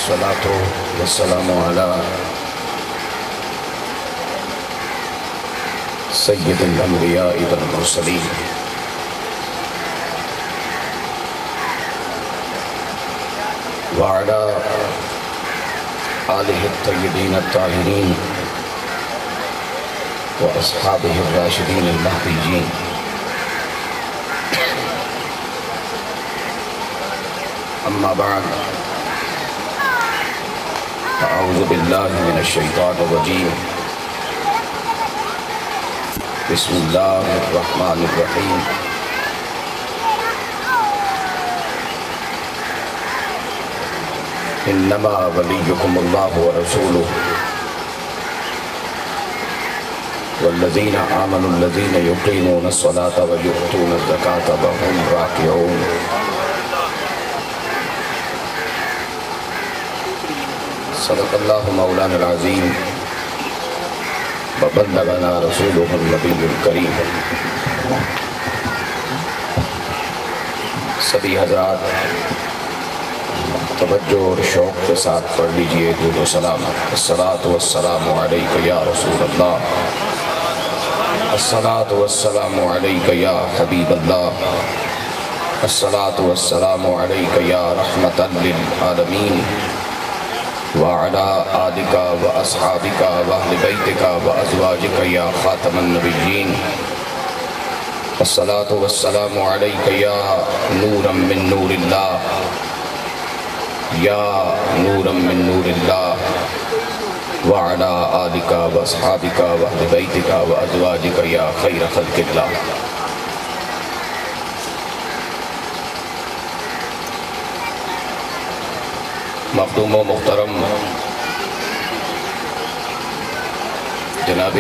والصلاة والسلام على سید الانبیاء والمرسلین وعلى آلہ الطیبین الطاہرین واصحابہ الراشدین المہدیین اما بعد اعوذ باللہ من الشیطان الرجیم بسم اللہ الرحمن الرحیم انما ولیکم اللہ ورسولہ والذین آمنوا الذین یقیمون الصلاة ویؤتون الزکاة وهم راکعون صدق اللہ مولانا العظیم وبلغنا رسولہ النبی الکریم۔ سبھی حضرات توجہ اور شوق کے ساتھ پڑھ لیجئے درود و سلام۔ الصلاۃ والسلام علیک یا رسول اللہ، الصلاۃ والسلام علیک یا حبیب اللہ، الصلاۃ والسلام علیک یا رحمۃ للعالمین، وعلی آلک واصحابک واہل بیتک وازواجک یا خاتم النبیین، الصلاۃ والسلام علیک یا نورا من نور اللہ، یا نورا من نور اللہ، وعلی آلک واصحابک واہل بیتک وازواجک یا خیر خلق اللہ۔ مخدوم و محترم جناب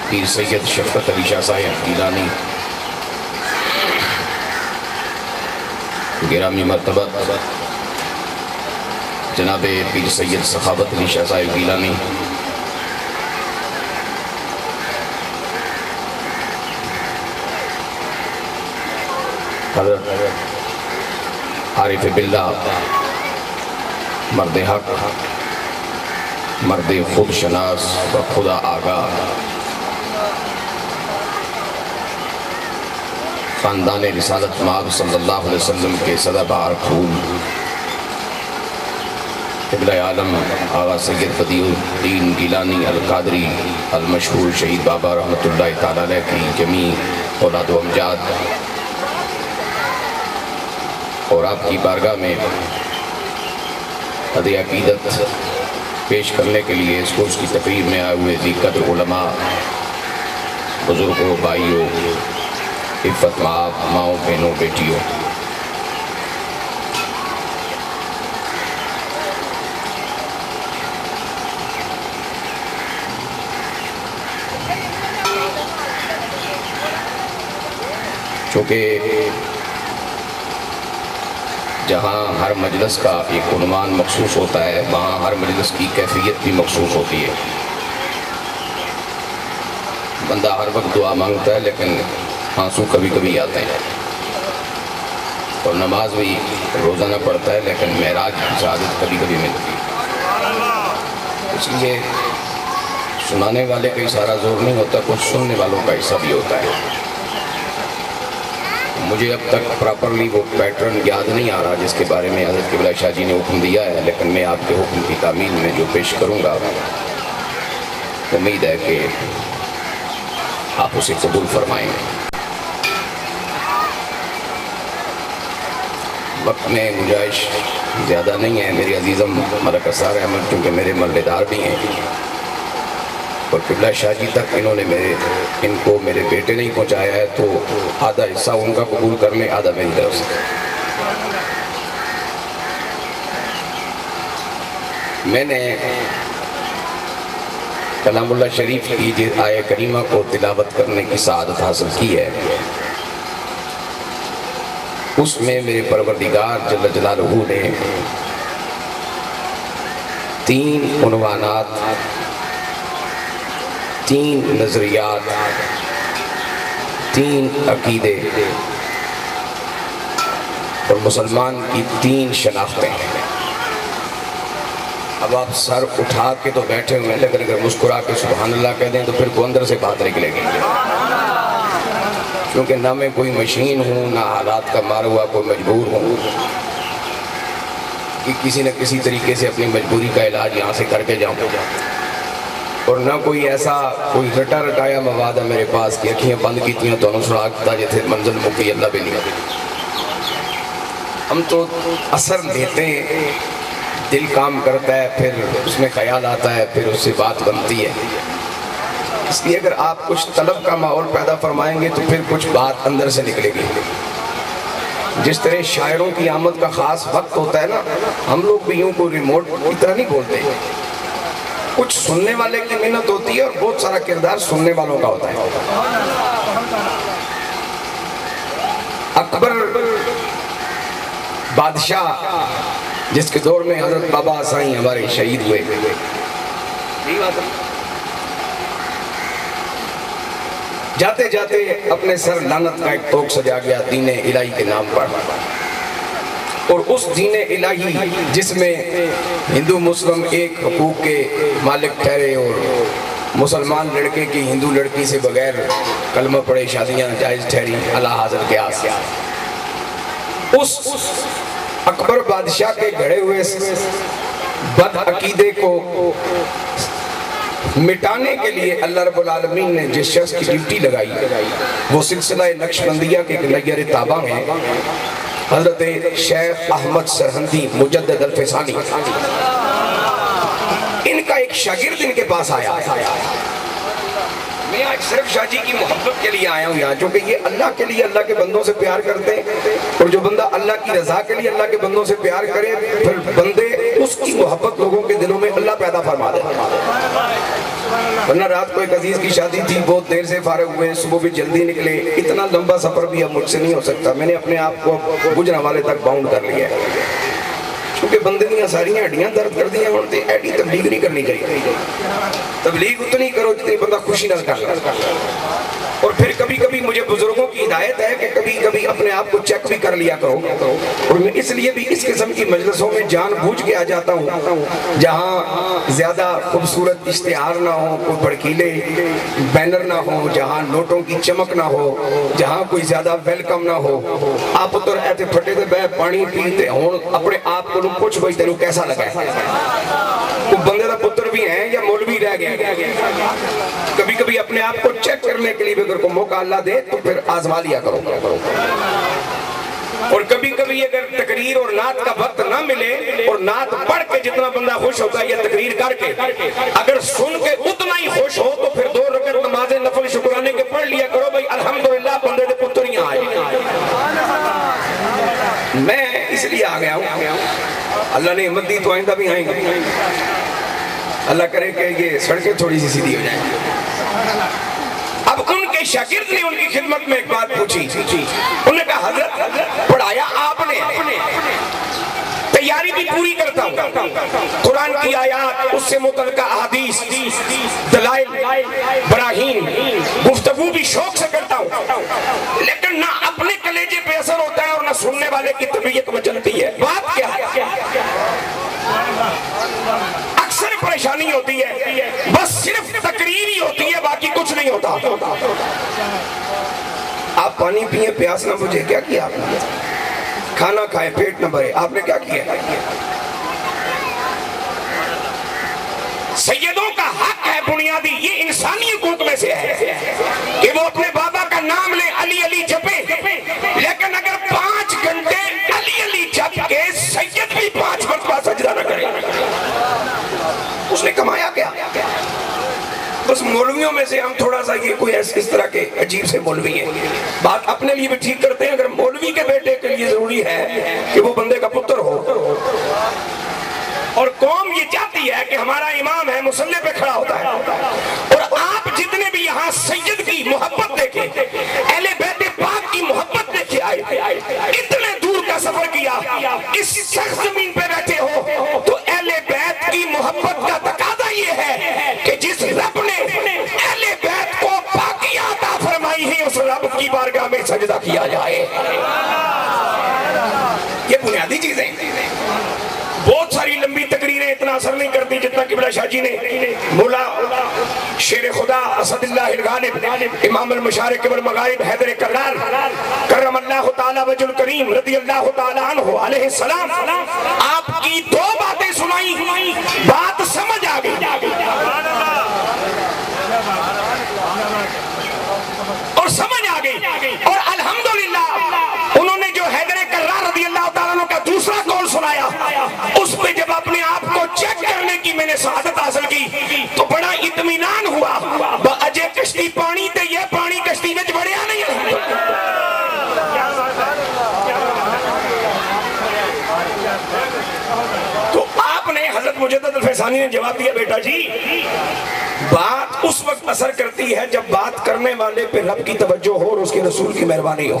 پیر سید شفقت علی شاہ صاحب گیلانی، گرامی مرتبت جناب پیر سید سخاوت علی شاہ صاحب گیلانی، حضرت عارف باللہ، مرد حق، مرد خود شناس و خدا آگاہ، خاندان رسالت مآب صلی اللہ علیہ وسلم کے سدا بہار پھول، قبلہ عالم آغا سید بدیع الدین گیلانی القادری المشہور شہید بابا رحمۃ اللہ تعالیٰ علیہ کی جمیع اولاد و امجاد، اور آپ کی بارگاہ میں عہد عقیدت پیش کرنے کے لیے اس کورس کی تقریب میں آئے ہوئے ذی قدر علماء، بزرگوں، بھائیوں، عفت مآب، ماؤں، بہنوں، بیٹیوں، چونکہ جہاں ہر مجلس کا ایک عنوان مخصوص ہوتا ہے، وہاں ہر مجلس کی کیفیت بھی مخصوص ہوتی ہے۔ بندہ ہر وقت دعا مانگتا ہے لیکن آنسو کبھی کبھی آتے ہیں، اور نماز بھی روزانہ پڑھتا ہے لیکن معراج کی سعادت کبھی کبھی ملتی ہے۔ اس لیے سنانے والے کا سارا زور نہیں ہوتا، کچھ سننے والوں کا حصہ بھی ہوتا ہے۔ مجھے اب تک پراپرلی وہ پیٹرن یاد نہیں آ رہا جس کے بارے میں حضرت قبلہ شاہ جی نے حکم دیا ہے، لیکن میں آپ کے حکم کی تعمیل میں جو پیش کروں گا امید ہے کہ آپ اسے قبول فرمائیں گے۔ وقت میں گنجائش زیادہ نہیں ہے، میری عزیزم ملک اسرار احمد چونکہ میرے محلے دار بھی ہیں، اور قبلہ شاہ جی تک انہوں نے ان کو میرے بیٹے نہیں پہنچایا ہے، تو آدھا حصہ ان کا قبول کر لیں، آدھا میری طرف سے۔ میں نے کلام اللہ شریف کی آیہ کریمہ کو تلاوت کرنے کی سعادت حاصل کی ہے۔ اس میں میرے پروردگار جل جلالہ نے 3 عنوانات، 3 نظریات، 3 عقیدے اور مسلمان کی 3 شناختیں ہیں۔ اب آپ سر اٹھا کے تو بیٹھے ہوئے ہیں، لیکن اگر مسکرا کے سبحان اللہ کہہ دیں تو پھر کو اندر سے بات نکلے گی، کیونکہ نہ میں کوئی مشین ہوں، نہ حالات کا مار ہوا کوئی مجبور ہوں کہ کسی نہ کسی طریقے سے اپنی مجبوری کا علاج یہاں سے کر کے جاؤں، اور نہ کوئی ایسا کوئی رٹایا مواد ہے میرے پاس کہ اکھیاں بند کیتیاں تو سراغتا جیسے منزل مکی اللہ بھی نہیں۔ ہم تو اثر لیتے ہیں، دل کام کرتا ہے، پھر اس میں خیال آتا ہے، پھر اس سے بات بنتی ہے۔ اس لیے اگر آپ کچھ طلب کا ماحول پیدا فرمائیں گے تو پھر کچھ بات اندر سے نکلے گی۔ جس طرح شاعروں کی آمد کا خاص وقت ہوتا ہے نا، ہم لوگ بھی یوں کو ریموٹ کی طرح نہیں بولتے، کچھ سننے والے کی محنت ہوتی ہے اور بہت سارا کردار سننے والوں کا ہوتا ہے۔ اکبر بادشاہ جس کے دور میں حضرت بابا سائیں ہمارے شہید ہوئے، جاتے جاتے اپنے سر لعنت کا ایک توق سجا گیا دین الہی کے نام پر، اور اس دین الہی جس میں ہندو مسلم ایک حقوق کے مالک ٹھہرے اور مسلمان لڑکے کی ہندو لڑکی سے بغیر کلمہ پڑھے شادیاں جائز ٹھہری اللہ حاضر کے آس، اس اکبر بادشاہ کے گھڑے ہوئے بد عقیدے کو مٹانے کے لیے اللہ رب العالمین نے جس شخص کی ڈیوٹی لگائی وہ سلسلہ نقشبندیہ کے نیر تابع میں حضرت شیخ احمد سرہندی مجدد الفسانی، ان کا ایک شاگرد ان کے پاس آیا۔ میں آج صرف شاہ جی کی محبت کے لیے آیا ہوں یہاں، چونکہ یہ اللہ کے لیے اللہ کے بندوں سے پیار کرتے ہیں، اور جو بندہ اللہ کی رضا کے لیے اللہ کے بندوں سے پیار کرے پھر بندے اس کی محبت لوگوں کے دلوں میں اللہ پیدا فرما دے۔ ورنہ رات کو ایک عزیز کی شادی تھی، بہت دیر سے فارغ ہوئے، صبح بھی جلدی نکلے، اتنا لمبا سفر بھی اب مجھ سے نہیں ہو سکتا، میں نے اپنے آپ کو گجرانوالے تک باؤنڈ کر لیا ہے، کیونکہ بندے دیا ساری ہڈیاں درد کر دیا ہوتے ایڈی تبلیغ نہیں کرنی چاہیے۔ تبلیغ اتنی کرو جتنی بندہ خوشی نہ کر لے۔ اور پھر کبھی کبھی مجھے بزرگوں کی ہدایت ہے کہ کبھی کبھی اپنے آپ کو چیک بھی کر لیا کرو، اور میں اس لیے بھی اس قسم کی مجلسوں میں جان بوجھ کے آ جاتا ہوں جہاں زیادہ خوبصورت اشتہار نہ ہو، کوئی بھڑکیلے بینر نہ ہو، جہاں نوٹوں کی چمک نہ ہو، جہاں کوئی زیادہ ویلکم نہ ہو۔ آپ اتر ایسے پھٹے دے بے پانی پیتے ہوں، اپنے آپ کو لوگ پوچھ بھائی تیرو کیسا لگا ہے، وہ بندے دا پتر بھی ہیں یا مولوی رہ گیا۔ کبھی کبھی اپنے آپ کو چیک کرنے کے لیے اگر کو موقع اللہ دے تو پھر آزما لیا کرو۔ اور کبھی کبھی اگر تقریر اور نعت کا وقت نہ ملے اور نعت پڑھ کے جتنا بندہ خوش ہوتا ہے یا تقریر کر کے اگر سن کے اتنا ہی خوش ہو تو پھر 2 رکعت نماز نفل شکرانے کے پڑھ لیا کرو بھائی الحمدللہ بندے دے پتر ہی آئے۔ میں اس لیے آ گیا ہوں، اللہ نے ہمت دی تو آئندہ بھی آئیں گے، اللہ کرے کہ یہ سڑکیں تھوڑی سی سیدھی ہو جائیں۔ اب ان کے شاگرد نے ان کی خدمت میں ایک بات پوچھی، انہوں نے کہا حضرت پڑھایا آپ نے، تیاری بھی پوری کرتا ہوں، قرآن کی آیات، اس سے متعلقہ احادیث، دلائل، براہین، گفتگو بھی شوق سے کرتا ہوں، لیکن نہ اپنے کلیجے پہ اثر ہوتا ہے اور نہ سننے والے کی طبیعت مچلتی ہے۔ بات کیا ہے؟ اکثر پریشانی ہوتی ہے، بس صرف تقریر ہی ہوتی ہے، باقی کچھ نہیں ہوتا۔ آپ پانی پیئے پیاس نہ بجھے، کیا کیا آپ نے؟ کھانا کھائے پیٹ نہ بھرے، آپ نے کیا کیا؟ سیدوں کا حق ہے بنیادی، یہ انسانی حقوق میں سے ہے کہ وہ اپنے بابا کا نام لے، علی علی جپے، لیکن اگر 5 گھنٹے علی علی جپ کے سید بھی 5 مرتبہ سجدہ نہ کرے اس نے کمایا کیا؟ بس مولویوں میں سے ہم تھوڑا سا یہ کوئی اس طرح کے عجیب سے مولوی ہیں، بات اپنے لیے بھی ٹھیک کرتے ہیں، اگر مولوی کے بیٹے کے لیے ضروری ہے کہ وہ بندے کا پتر ہو، اور قوم یہ چاہتی ہے کہ ہمارا امام ہے مصلی پہ کھڑا ہوتا ہے، اور آپ جتنے بھی یہاں سید کی محبت دیکھیں، اہل بیت پاک کی محبت دیکھے آئے، اتنے دور کا سفر کیا، اس سخت زمین پہ بیٹھے ہو تو اہل بیت کی محبت کا تقاضا یہ ہے کہ جس رب نے اہل بیت کو پاکی عطا فرمائی ہے اس رب کی بارگاہ میں سجدہ کیا جائے۔ یہ بنیادی چیزیں. بہت ساری لمبی تقریریں اتنا اثر نہیں کرتی جتنا قبلہ شاہ جی نے مولا شیر خدا اسد اللہ الغالب امام المشارق والمغارب حیدر کرار کرم اللہ تعالی وجہ الکریم رضی اللہ تعالی عنہ علیہ السلام آپ کی دو باتیں سنائیں, بات سمجھ آ گئی اور سمجھ آ گئی, اور الحمدللہ انہوں نے جو حیدر کرار رضی اللہ تعالیٰ عنہ کا دوسرا قول سنایا, اس پہ جب اپنے آپ کو چیک کرنے کی میں نے سعادت حاصل کی تو بڑا اطمینان ہوا. اجے کشتی پانی تے یہ پانی کشتی وچ بڑھیا نہیں ہے. تو آپ نے حضرت مجدد الفیضانی نے جواب دیا, بیٹا جی بات اس وقت اثر کرتی ہے جب بات کرنے والے پہ رب کی توجہ ہو اور اس کے رسول کی مہربانی ہو,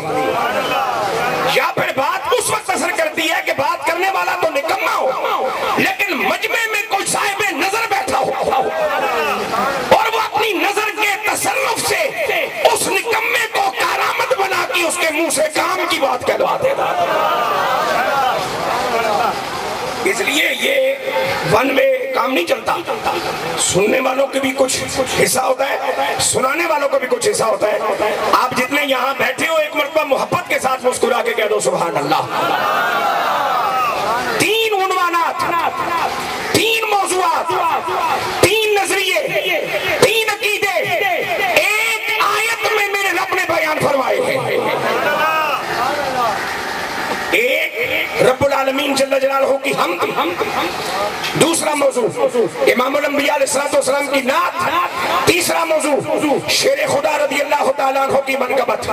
یا پھر بات اس وقت اثر کرتی ہے کہ بات کرنے والا تو نکما ہو لیکن مجمع میں کوئی صاحب نظر بیٹھا ہو اور وہ اپنی نظر کے تصرف سے اس نکمے کو کارآمد بنا کے اس کے منہ سے کام کی بات کہلوا دیتا. اس لیے یہ ون وے کام نہیں چلتا, سننے والوں کے بھی کچھ حصہ ہوتا ہے, سنانے والوں کا بھی کچھ حصہ ہوتا ہے. آپ جتنے یہاں بیٹھے ہو ایک مرتبہ محبت کے ساتھ مسکرا کے کہہ دو سبحان اللہ. 3 عنوانات, 3 موضوعات, 3 نظریے, 3 عقیدے ایک آیت میں میرے رب نے بیان فرمائے ہیں. ایک رب العالمین جل جلالہ کی حمد, دوسرا موضوع امام الانبیاء علیہ السلام کی نعت, تیسرا موضوع شیر خدا رضی اللہ تعالیٰ عنہ کی منقبت.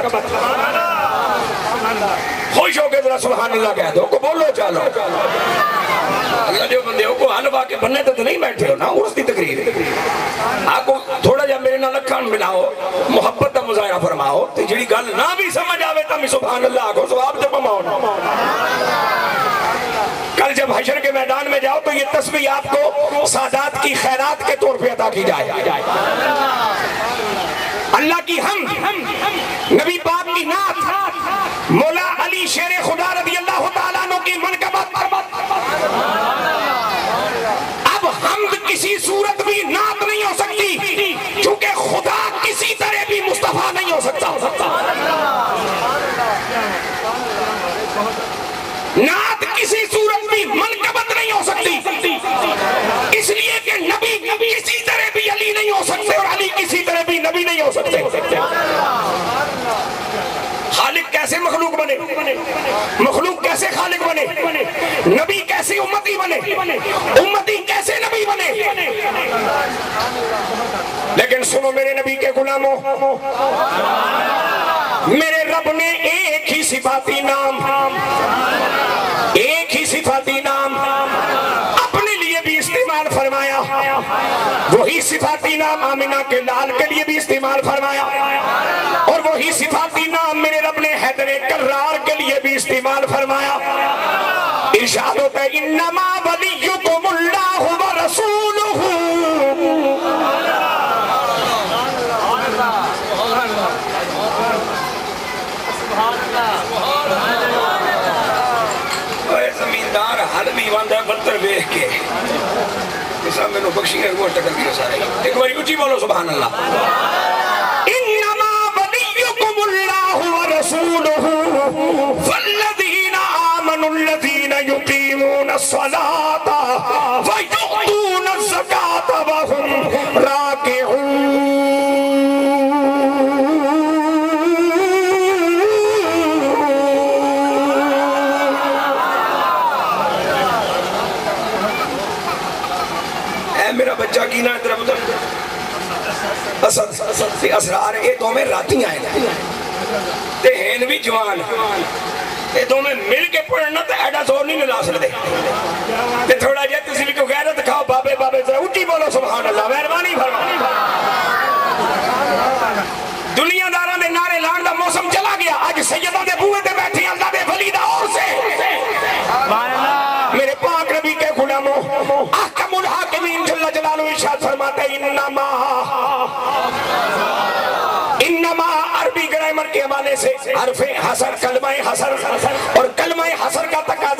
خوش ہو کے ذرا سبحان اللہ کہہ دو, کو بولو چالو. اللہ جو بندے ہو کو حلوہ کے بننے تو نہیں بیٹھے ہو نا, اس دی تقریر آپ کو تھوڑا جا میرے نال اکھان ملاؤ, محبت کا مظاہرہ فرماؤ, تو جڑی گل نہ بھی سمجھ آوے تم سبحان اللہ کو ثواب تے پماؤ نا. کل جب حشر کے میدان میں جاؤ تو یہ تسبیح آپ کو سادات کی خیرات کے طور پہ عطا کی جائے. اللہ کی حمد, نبی پاک کی نعت, مولا علی شیر خدا رضی اللہ تعالیٰ عنہ کی منقبت. اب حمد کسی صورت بھی نعت نہیں ہو سکتی کیونکہ خدا کسی طرح بھی مصطفیٰ نہیں ہو سکتا. نعت کسی صورت بھی منقبت نہیں ہو سکتی اس لیے کہ نبی کسی طرح بھی علی نہیں ہو سکتے اور علی کسی طرح بھی نبی نہیں ہو سکتے. خالق کیسے مخلوق بنے, مخلوق کیسے خالق بنے, نبی کیسے امتی بنے, امتی کیسے نبی بنے. لیکن سنو میرے نبی کے غلاموں, میرے رب نے ایک ہی صفاتی نام, ایک ہی صفاتی نام اپنے لیے بھی استعمال فرمایا, وہی صفاتی نام آمنہ کے لال کے لیے بھی استعمال فرمایا, اور وہی صفاتی نام میرے رب نے حیدر کرار کے لیے بھی استعمال فرمایا. ارشاد ہوتا ہے انما ولیکم اللہ ورسولہ. زمیندار حل بھی واندا ہے بتر بیخ کے اسلام میں نو بخشی ہے وہ ٹکر دیا سارے. ایک بار اونچی بولو سبحان اللہ. انما ولیکم اللہ ورسولہ والذین آمنوا الذین یقیمون الصلاۃ ویؤتون الزکاۃ وهم راکعون. میرا بچہ کی نا ادھر ادھر اسد اسرار یہ دو میں راتی آئے تے ہیں بھی جوان, یہ دو میں مل کے پڑھنا تے ایڈا زور نہیں ملا سکتے. تے تھوڑا جہا تسی بھی کو غیرت دکھاؤ, بابے بابے ذرا اونچی بولو سبحان اللہ, مہربانی فرما. دنیا داراں دے نعرے لان دا موسم چلا گیا, اج سیدوں دے بوئے تے بیٹھے اللہ دے ولی دا اور سے. میرے پاک نبی کے غلاموں, احکم الحاکمین جل جلالہ ارشاد فرماتے ہیں انما عربی گرامر کے حوالے سے حرف حسر, کلمہ حسر, اور کلمہ حسر کا تقاضا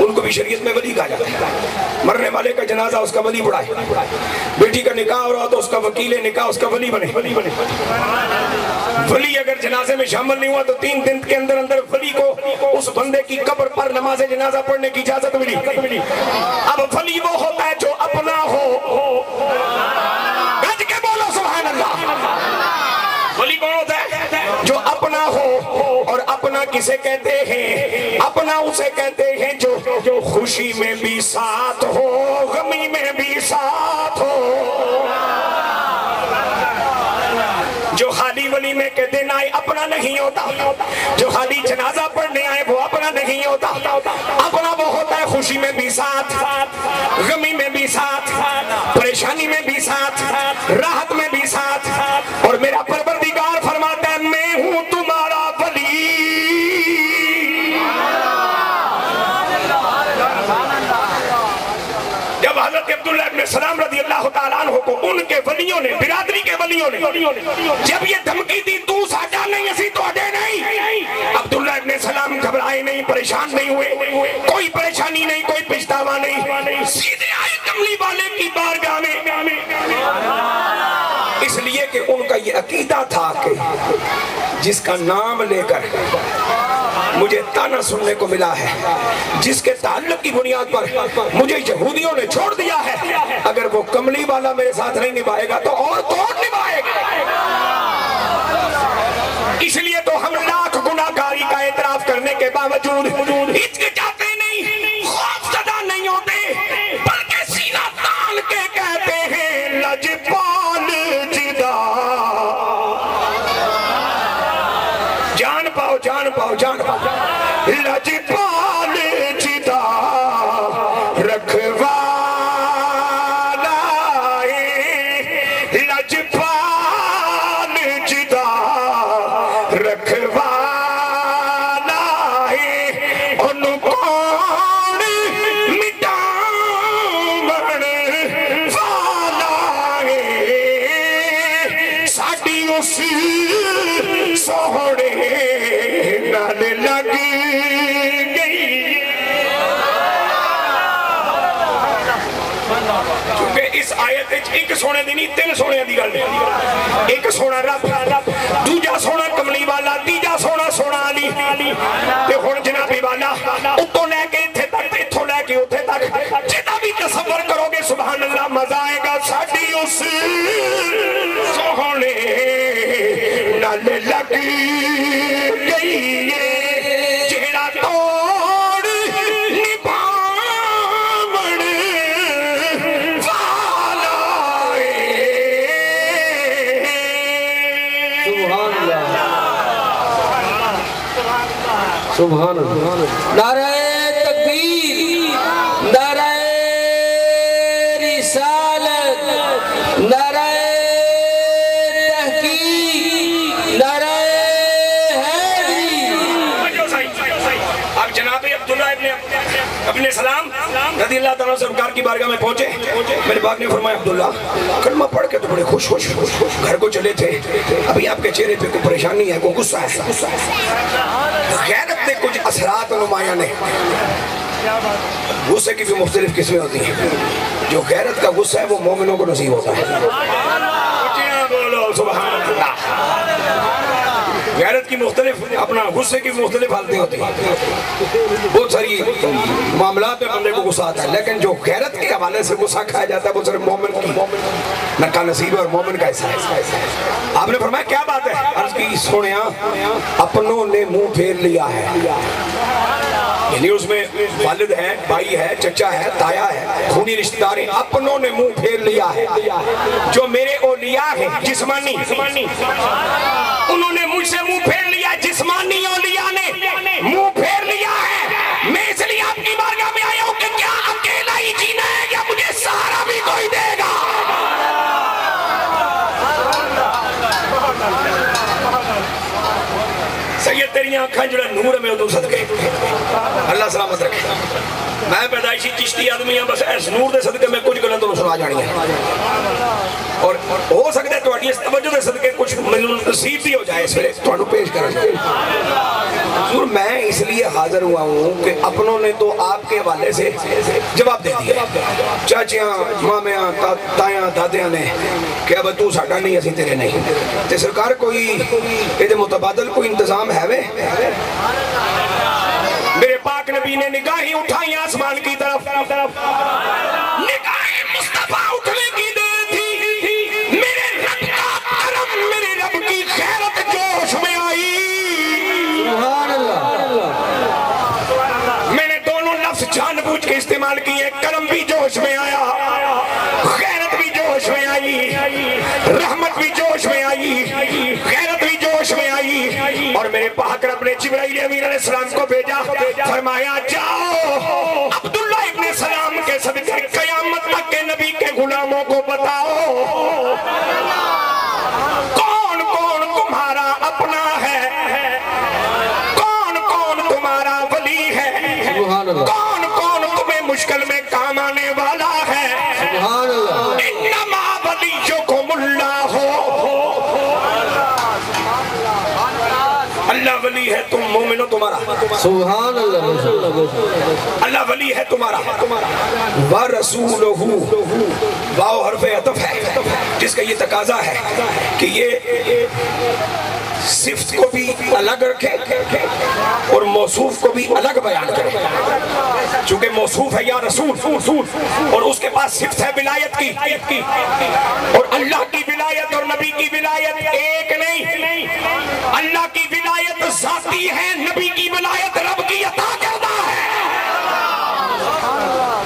ان کو بھی شریعت میں ولی کہا جاتا ہے. مرنے والے کا جنازہ اس کا ولی پڑھائے, بیٹی کا نکاح ہو رہا تو اس کا وکیل نکاح اس کا ولی بنے. ولی اگر جنازے میں شامل نہیں ہوا تو 3 دن کے اندر اندر ولی کو اس بندے کی قبر پر نماز جنازہ پڑھنے کی اجازت ملی. اب ولی وہ ہوتا ہے جو اپنا ہو. گج کے بولو سبحان اللہ. ولی کون ہوتا ہے؟ جو اپنا ہو. اور اپنا کسے کہتے ہیں؟ اپنا اسے کہتے ہیں جو خوشی میں بھی ساتھ ہو, غمی میں بھی ساتھ ہو. جو خالی ولیمے کے دن آئے اپنا نہیں ہوتا, جو خالی جنازہ پڑھنے آئے وہ اپنا نہیں ہوتا. اپنا وہ ہوتا ہے خوشی میں بھی ساتھ, غمی میں بھی ساتھ, پریشانی میں بھی ساتھ, راحت میں بھی ساتھ. اور میرا پروردگار فرماتا ہے میں ہوں تمہارا ولی. جب حضرت عبداللہ ابن سلام رضی اللہ تعالیٰ عنہ کو ان کے ولیوں نے, برادری کے ولیوں نے جب یہ دھمکی دی تو ساڈا نہیں اسی تو اڈے نہیں, عبداللہ ابن سلام گھبرائے نہیں, پریشان نہیں ہوئے, کوئی پریشانی نہیں, کوئی پچھتاوا نہیں, سیدھے آئے کملی والے کی بارگاہ میں. اس لیے کہ ان کا یہ عقیدہ تھا کہ جس کا نام لے کر مجھے تانا سننے کو ملا ہے, جس کے تعلق کی بنیاد پر مجھے یہودیوں نے چھوڑ دیا ہے, اگر وہ کملی والا میرے ساتھ نہیں نبھائے گا تو اور کون نبھائے گا. اس لیے تو ہم لاکھ گناہ گاری کا اعتراف کرنے کے باوجود ہچکچاتے نہیں, خوف زدہ نہیں ہوتے, بلکہ سینہ تان کے کہتے ہیں لجپال جدا. جان پاؤ جان پاؤ جان پاؤ. لجپال جدا رکھوالا ہے, لجپال جدا رکھوالا ہے, ان کون مٹاون والا ہے, ساڈی اس سوہنے نال لگ گئی. کیونکہ اس آیت ایک سونے دی نہیں 3 سونے دی گل ہے. ایک سونا رب, دوجا سونا کملی والا, تیجا سونا سونا علی. تے ہن جنابی والا اتوں لے کے اتھے تک, اتھوں لے کے اتھے تک جتنا بھی تصور کرو گے سبحان اللہ مزہ آئے گا. ساڈی اس سوہنے نال لگ گئی ہے, جیڑا توڑ نبھاون والا ہے. سبحان اللہ, سبحان اللہ. نعرہ تکبیر, نعرہ رسالت, نعرہ تحقیق, نعرہ حیدری. اب جناب عبداللہ ابن سلام رضی اللہ تعالیٰ سرکار کی بارگاہ میں پہنچے. میرے باپ نے فرمایا عبداللہ کلمہ پڑھ کے تو بڑے خوش گھر کو چلے تھے, ابھی آپ کے چہرے پہ کوئی پریشانی ہے, کوئی غصہ ہے؟ غیرت نے کچھ اثرات نمایاں نے. غصے کی بھی مختلف قسمیں ہوتی ہیں. جو غیرت کا غصہ ہے وہ مومنوں کو نصیب ہوتا ہے. بولو سبحان اللہ. غیرت کی مختلف, اپنا غصے کی مختلف حالتیں ہوتی ہیں. بہت ساری معاملات میں بندے کو غصہ آتا ہے, لیکن جو غیرت کے حوالے سے غصہ کھایا جاتا ہے وہ صرف مومن کی کا نصیب ہے اور مومن کا حصہ ہے. آپ نے فرمایا کیا بات ہے؟ عرض کی سونیا اپنوں نے منہ پھیر لیا ہے, یعنی اس میں والد ہے, بھائی ہے, چچا ہے, تایا ہے, خونی رشتہ دار ہیں, اپنوں نے منہ پھیر لیا ہے. جو میرے اولیاء ہیں جسمانی, انہوں نے مجھ سے منہ پھیر لیا. جسمانی اولیاء نے منہ پھیر لیا ہے. میں اس لیے آپ کی بارگاہ میں آیا ہوں کہ کیا اکیلا ہی جینا ہے یا مجھے سہارا بھی کوئی دے گا؟ سید تیری آنکھیں جڑا نور میں تو صدقے, اللہ سلامت رکھے. میں پیدائشی چشتی آدمی ہوں, بس اس نور دے صدقے میں کچھ گلوں تو سنا جانی ہے, اور ہو سکتا ہے تو اس توجہ دے صدقے کچھ نصیب بھی ہو جائے. اس ویلے تھانوں پیش کرنا حضور میں اس لیے حاضر ہوا ہوں کہ اپنوں نے تو آپ کے حوالے سے جواب دے دیا، چاچیاں مامیاں تایاں دادیاں نے کہ اب تو ساڈا نہیں اسی تیرے نہیں، تے سرکار کوئی یہ متبادل کوئی انتظام ہے وے؟ میرے پاک نبی نے نگاہیں اٹھائی آسمان کی طرف، نگاہیں مصطفیٰ اٹھنے کی دیر تھی، میرے رب کا کرم، میرے رب کی خیرت جوش میں آئی۔ سبحان اللہ۔ میں نے دونوں لفظ جان بوجھ کے استعمال کیے، کرم بھی جوش میں آیا، خیرت بھی جوش میں آئی، رحمت بھی جوش میں آئی، خیرت بھی جوش میں آئی، اور میرے پاک رب نے جبرائیل امین علیہ السلام کو بھیجا، فرمایا جاؤ عبداللہ ابن سلام کے صدقے قیامت تک کے نبی کے غلاموں کو بتاؤ کون کون تمہارا اپنا ہے، کون کون تمہارا ولی ہے، سبحان اللہ۔ کون کون تمہیں مشکل میں کام آنے والا ہے۔ سبحان اللہ۔ انما ولیکم اللہ، اللہ ولی ہے تم مومنو تمہارا، سبحان اللہ۔ اللہ ولی ہے تمہارا، وَرَسُولُهُ، واو حرف عطف ہے جس کا یہ تقاضا ہے کہ یہ صفت کو بھی الگ رکھے اور موصوف کو بھی الگ بیان کرے، چونکہ موصوف ہے یا رسول اور اس کے پاس صفت ہے ولایت کی، اور اللہ کی ولایت اور نبی کی ولایت ایک نہیں، اللہ کی ولایت ذاتی ہے، نبی کی ولایت رب کی عطا کردہ ہے۔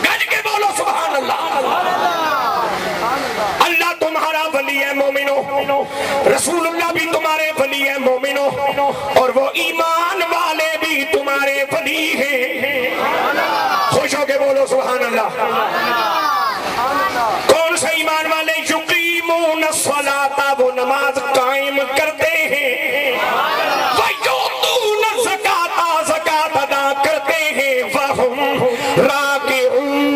گج کے بولو سبحان اللہ۔ اللہ تمہارا ولی ہے مومنو، رسول اللہ بھی تمہارے ولی ہے مومنو، اور وہ ایمان والے بھی تمہارے ولی ہیں۔ خوش ہو کے بولو سبحان اللہ۔ کون سے ایمان والے؟ یقیمون الصلاۃ، وہ نماز قائم کرتے ہیں، ویؤتون الزکاۃ، زکات ادا کرتے ہیں، وہم راکعون،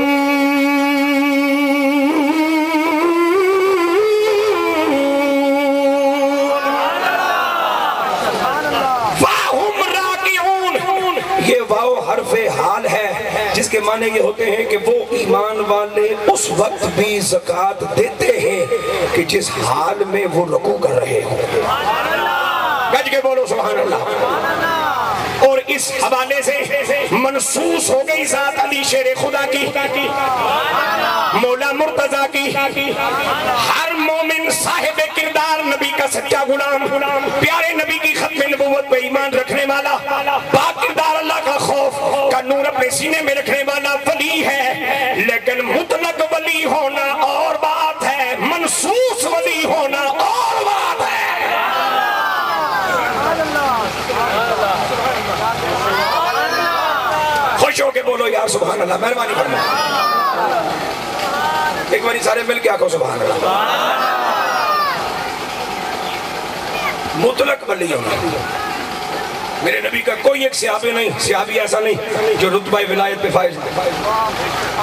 یہ واو حرف حال ہے جس کے معنی یہ ہوتے ہیں کہ وہ ایمان والے اس وقت بھی زکوٰۃ دیتے ہیں کہ جس حال میں وہ رکوع کر رہے ہوں۔ گج کے بولو سبحان اللہ۔ اور اس حوالے سے منصوص ہو گئی ذات علی شیر خدا کی، مولا مرتضیٰ کی، ہر مومن صاحب کردار، نبی کا سچا غلام، پیارے نبی کی ختم نبوت پہ ایمان رکھنے والا، پاک کردار، اللہ کا خوف کا نور اپنے سینے میں رکھنے والا ولی ہے، لیکن مطلق ولی ہونا اور بات ہے، منصوص ولی ہونا اور بات ہے۔ خوش ہو کے بولو یار سبحان اللہ، مہربانی کرنا، ایک باری سارے مل کے آکھو سبحان اللہ۔ مطلق ولی ہونا، میرے نبی کا کوئی ایک صحابی نہیں، صحابی ایسا نہیں جو رتبہ ولایت پہ فائز ہے۔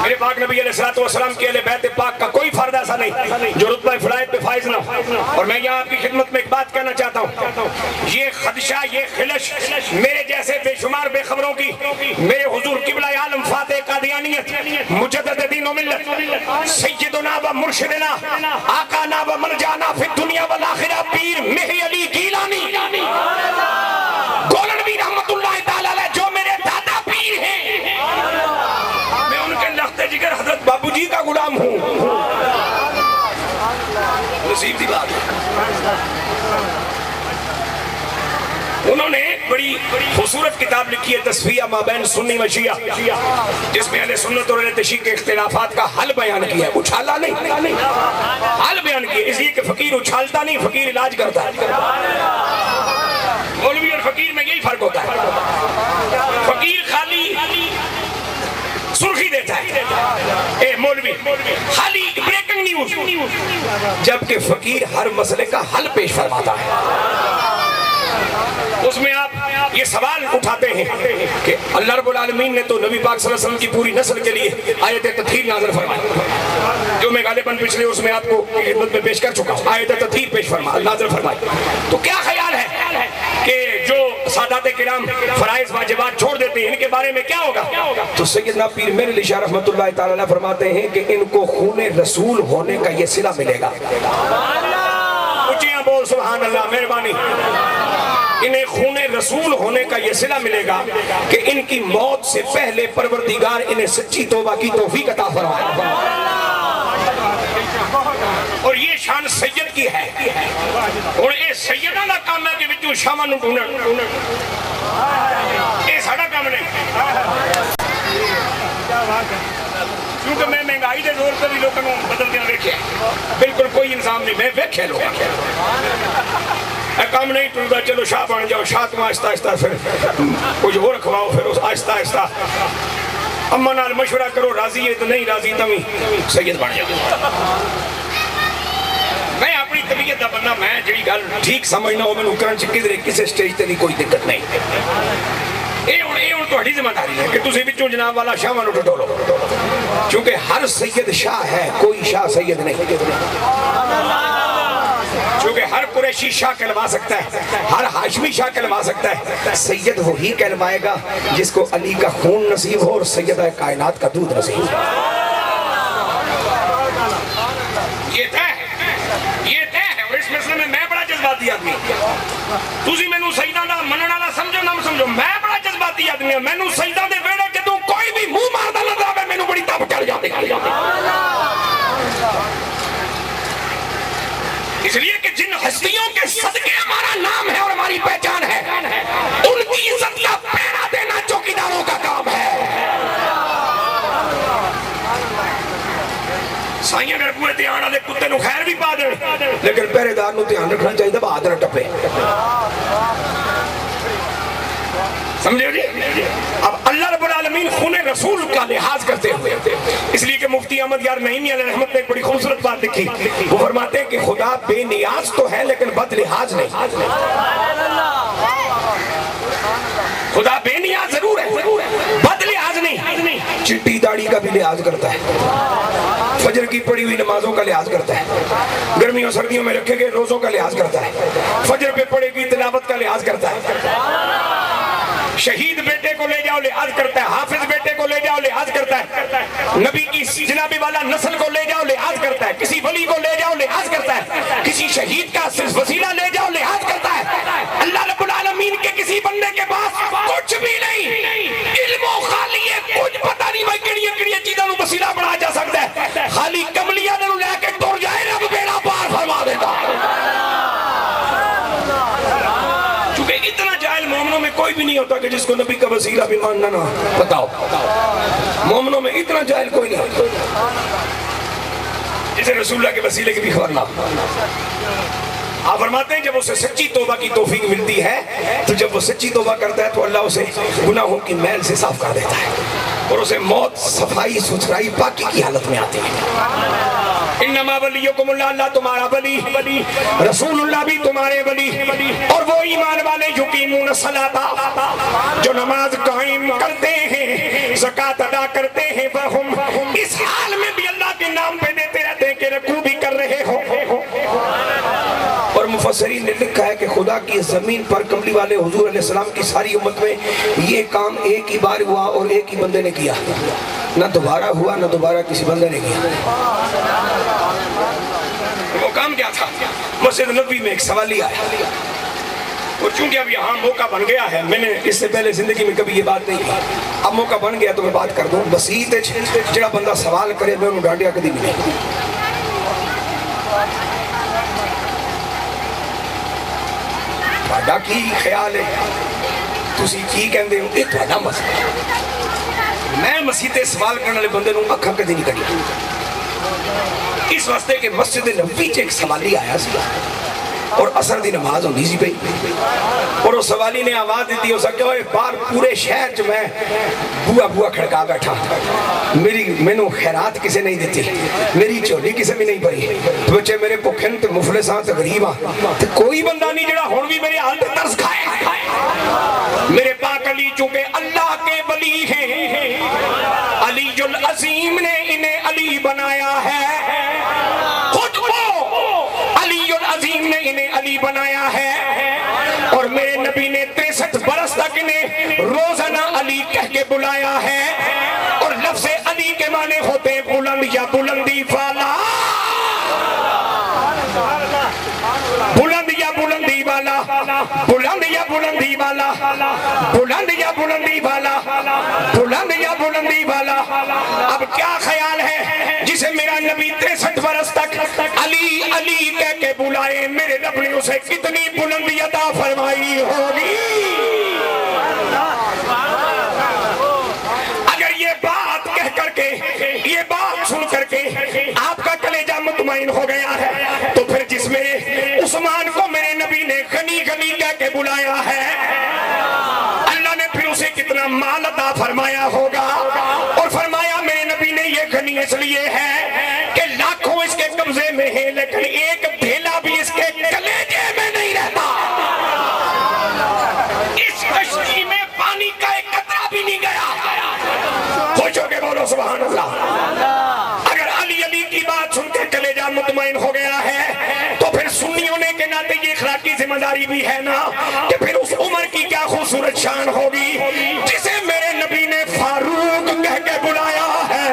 میرے پاک نبی علیہ السلام کے اہل بیت پاک کا کوئی فرد ایسا نہیں جو رتبہ ولایت پہ فائز نہ ہو۔ اور میں یہاں آپ کی خدمت میں ایک بات کہنا چاہتا ہوں، یہ خدشہ، یہ خلش میرے جیسے بے شمار بے خبروں کی، میرے حضور قبلہ عالم فاتح قادیانیت، مجدد دین و ملت، سیدنا و مرشدنا، آقانا و مرجانا فی الدنیا والآخرہ، پیر مہی علی گیلانی گولنوی رحمت اللہ تعالیٰ علیہ، جو میرے دادا پیر ہیں، میں ان کے لخت جگر حضرت بابو جی کا غلام ہوں۔ نصیب دی بات ہے۔ انہوں نے بڑی خوبصورت کتاب لکھی ہے تصفیہ ما بین سنی و شیعہ، جس میں اہل سنت اور اہل تشیع کے اختلافات کا حل بیان کیا ہے، اچھالا نہیں، حل بیان کیا ہے، اس لیے کہ فقیر اچھالتا نہیں، فقیر علاج کرتا ہے۔ مولوی اور فقیر میں یہی فرق ہوتا ہے، فقیر خالی سرخی دیتا ہے، اے مولوی خالی بریکنگ نیوز، جبکہ فقیر ہر مسئلے کا حل پیش فرماتا ہے۔ اس میں آپ یہ سوال اٹھاتے ہیں کہ اللہ رب العالمین نے تو نبی پاک صلی اللہ علیہ وسلم کی پوری نسل کے لیے آیت تطہیر نازل فرمائی، جو میں غالباً پچھلے اس میں آپ کو خدمت میں پیش کر چکا ہوں، آیت تطہیر پیش فرمائی، نازل فرمائی۔ تو کیا خیال ہے کہ جو ساتھ سادات کرام فرائض واجبات چھوڑ دیتے ہیں، ان کے بارے میں کیا ہوگا؟ تو سیدنا پیر میرے علی شاہ رحمت اللہ تعالیٰ علیہ فرماتے ہیں کہ ان کو خون رسول ہونے کا یہ صلہ ملے گا۔ اچھیاں بول سبحان اللہ، مہربانی۔ انہیں خون رسول ہونے کا یہ صلہ ملے گا کہ ان کی موت سے پہلے پروردگار انہیں سچی توبہ کی توفیق عطا فرمائے۔ اور یہ شان سید کی ہے، اور یہ سیدہ دا کام ہے کہ بچوں شامہ نو ڈھونڈن، یہ ساڑھا کام نہیں۔ کیونکہ میں مہنگائی دے زور پر بھی لوگوں کو بدل دیا ویکھے، بالکل کوئی انسان نہیں، میں ویکھے لوگ کام نہیں ٹوٹا، چلو شاہ بن جاؤ، شاہ تم آہستہ آہستہ پھر کچھ اور رکھواؤ، پھر آہستہ آہستہ اماں نال مشورہ کرو، راضی ہے تو نہیں راضی تم سید بن جاؤ۔ میں اپنی طبیعت دا بندہ، میں جڑی گل ٹھیک سمجھنا ہو، میں نو کرن چ کدھر کسی سٹیج تے کوئی دقت نہیں۔ یہ ہن تہاڈی ذمہ داری ہے کہ تسی وچوں جناب والا شاہاں نو ٹٹولو، کیونکہ ہر سید شاہ ہے، کوئی شاہ سید نہیں۔ کیونکہ ہر قریشی شاہ کہلوا سکتا ہے، ہر ہاشمی شاہ کہلوا سکتا ہے، سید وہی کہلوائے گا جس کو علی کا خون نصیب ہو اور سیدہ کائنات کا دودھ نصیب ہو۔ یہ طے ہے، اور اس مسئلے میں میں بڑا جذباتی آدمی، تسی میں نو سیدہ دا منن والا سمجھو نہ سمجھو، میں بڑا جذباتی آدمی ہوں، میں نو سیدہ دے ویڑے جدوں کوئی بھی منہ ماردا نظر آوے میں نو بڑی تپ چڑھ جاتی۔ اس لیے کہ جن ہستیوں کے صدقے ہمارا نام ہے اور ہماری پہچان ہے، ان کی عزت کا پہرا دینا چوکیداروں کا کام ہے۔ سائیں اگر پورے دھیان والے کتے نو خیر بھی پا دیں، لیکن پہرے دار نو دھیان رکھنا چاہیے بہادر ٹپے۔ سمجھے جی؟ اب اللہ رب العالمین خون رسول کا لحاظ کرتے ہوئے، اس لیے کہ مفتی احمد یار نعیمی علیہ رحمت نے ایک بڑی خوبصورت بات لکھی، وہ فرماتے ہیں کہ خدا بے نیاز تو ہے لیکن بد لحاظ نہیں۔ خدا بے نیاز ضرور ہے، بد لحاظ نہیں۔ چٹی داڑھی کا بھی لحاظ کرتا ہے، فجر کی پڑھی ہوئی نمازوں کا لحاظ کرتا ہے، گرمیوں سردیوں میں رکھے گئے روزوں کا لحاظ کرتا ہے، فجر پہ پڑھے گی تلاوت کا لحاظ کرتا ہے، شہید بیٹے کو لے جاؤ لحاظ کرتا ہے، حافظ بیٹے کو لے جاؤ لحاظ کرتا ہے، نبی کی جنابی والا نسل کو لے جاؤ لحاظ کرتا ہے، کسی ولی کو لے جاؤ لحاظ کرتا ہے، کسی شہید کا وسیلہ لے جاؤ لحاظ کرتا ہے۔ اللہ رب العالمین کے کسی بندے کے پاس کچھ بھی نہیں، علم و خالی ہے، کچھ پتہ نہیں میں کڑی چیزوں کو وسیلہ بنا جا سکتا ہے، خالی کملیاں نے لے کے ٹر جائے رب بیڑا پار فرما دیتا۔ چونکہ اتنا جاہل مومنوں میں کوئی بھی نہیں ہوتا کہ جس کو نبی کا وسیلہ بھی ماننا نہ بتاؤ، مومنوں میں اتنا جاہل کوئی نہیں ہوتا جسے رسول اللہ کے وسیلے کی بھی خبر نہ۔ آپ فرماتے ہیں جب اسے سچی توبہ کی توفیق ملتی ہے تو جب وہ سچی توبہ کرتا ہے تو اللہ اسے گناہوں کی میل سے صاف کر دیتا ہے اور اسے موت صفائی ستھرائی پاکی کی حالت میں آتی ہے۔ انما ولیکم اللہ، اللہ تمہارا ولی، رسول اللہ بھی تمہارے ولی، اور وہ ایمان والے یقیمون الصلاۃ جو نماز قائم کرتے ہیں، زکوٰۃ ادا کرتے ہیں، وہم اس حال میں بھی اللہ کے نام پہ دیتے رہتے ہیں کہ رکوع بھی کر رہے ہو۔ اور مفسرین نے لکھا ہے کہ خدا کی زمین پر کملی والے حضور علیہ السلام کی ساری امت میں یہ کام ایک ہی بار ہوا اور ایک ہی بندے نے کیا، نہ دوبارہ ہوا نہ دوبارہ کسی بندے نے کیا۔ وہ کام کیا تھا؟ مسجد نبوی میں ایک سوالی آیا، اور چونکہ اب یہاں موقع بن گیا ہے، میں نے اس سے پہلے زندگی میں کبھی یہ بات نہیں کی، اب موقع بن گیا تو میں بات کر دوں۔ بسیط جڑا بندہ سوال کرے میں انہوں ڈانٹیا کدی بھی نہیں۔ تہاڈا کی خیال ہے، تسی کی کہندے ہو، یہ تہاڈا مسئلہ ہے۔ میں مسیح تے سوال کرنے والے بندے نوں اکھاں کدی نہیں کڈی، اس واسطے کہ مسجد نبوی چ ایک سوالی آیا سی اور عصر دی نماز ہوندی سی پئی، اور اس سوالی نے آواز دیتی، اس کہ اوئے باہر پورے شہر چ میں بوا کھڑکا بیٹھا، مینوں خیرات کسے نہیں دیتی، میری چولی کسے بھی نہیں بھری، بچے میرے بھوکے تے مفلس ہاں تے غریب ہاں، تے کوئی بندہ نہیں جڑا ہن بھی میرے حال تے ترس کھائے۔ میرے پاک علی چونکہ اللہ کے ولی ہیں، علی العظیم نے انہیں علی بنایا ہے، خود وہ علی العظیم نے انہیں علی بنایا ہے اور میرے نبی نے 63 برس تک انہیں روزانہ علی کہہ کے بلایا ہے اور لفظ علی کے معنی ہوتے ہیں بلند یا بلندی والا، بلند یا بلندی والا، بلند یا بلندی والا، بلند یا بلندی والا، بلند یا بلندی والا۔ اب کیا خیال ہے جسے میرا نبی 63 برس تک علی علی کہہ کے بلائے، میرے رب نے اسے کتنی بلندی عطا فرمائی ہوگی؟ اگر یہ بات کہہ کر کے، یہ بات سن کر کے آپ کا کلیجہ مطمئن ہو گیا ہے تو پھر جس میرے عثمان کو میرے نبی نے غنی غنی کہہ کے بلایا ہے، اللہ نے پھر اسے کتنا مال عطا فرمایا ہوگا۔ اور فرمایا میرے نبی نے یہ غنی اس لیے ہے کہ لاکھوں اس کے قبضے میں ہیں لیکن ایک ڈھیلا بھی اس کے کلیجے میں نہیں رہتا، اس کشتی میں پانی کا ایک قطرہ بھی نہیں گیا۔ خوش ہو کے بولو سبحان اللہ۔ اگر علی علی کی بات سن کے کلیجہ مطمئن ہو گیا ہے تو پھر سنی ہونے کے ناطے یہ اخلاقی ذمہ داری بھی ہے نا کہ پھر اس عمر کی کیا خوبصورت شان ہوگی جسے میرے نبی نے فاروق کہہ کے بلایا ہے،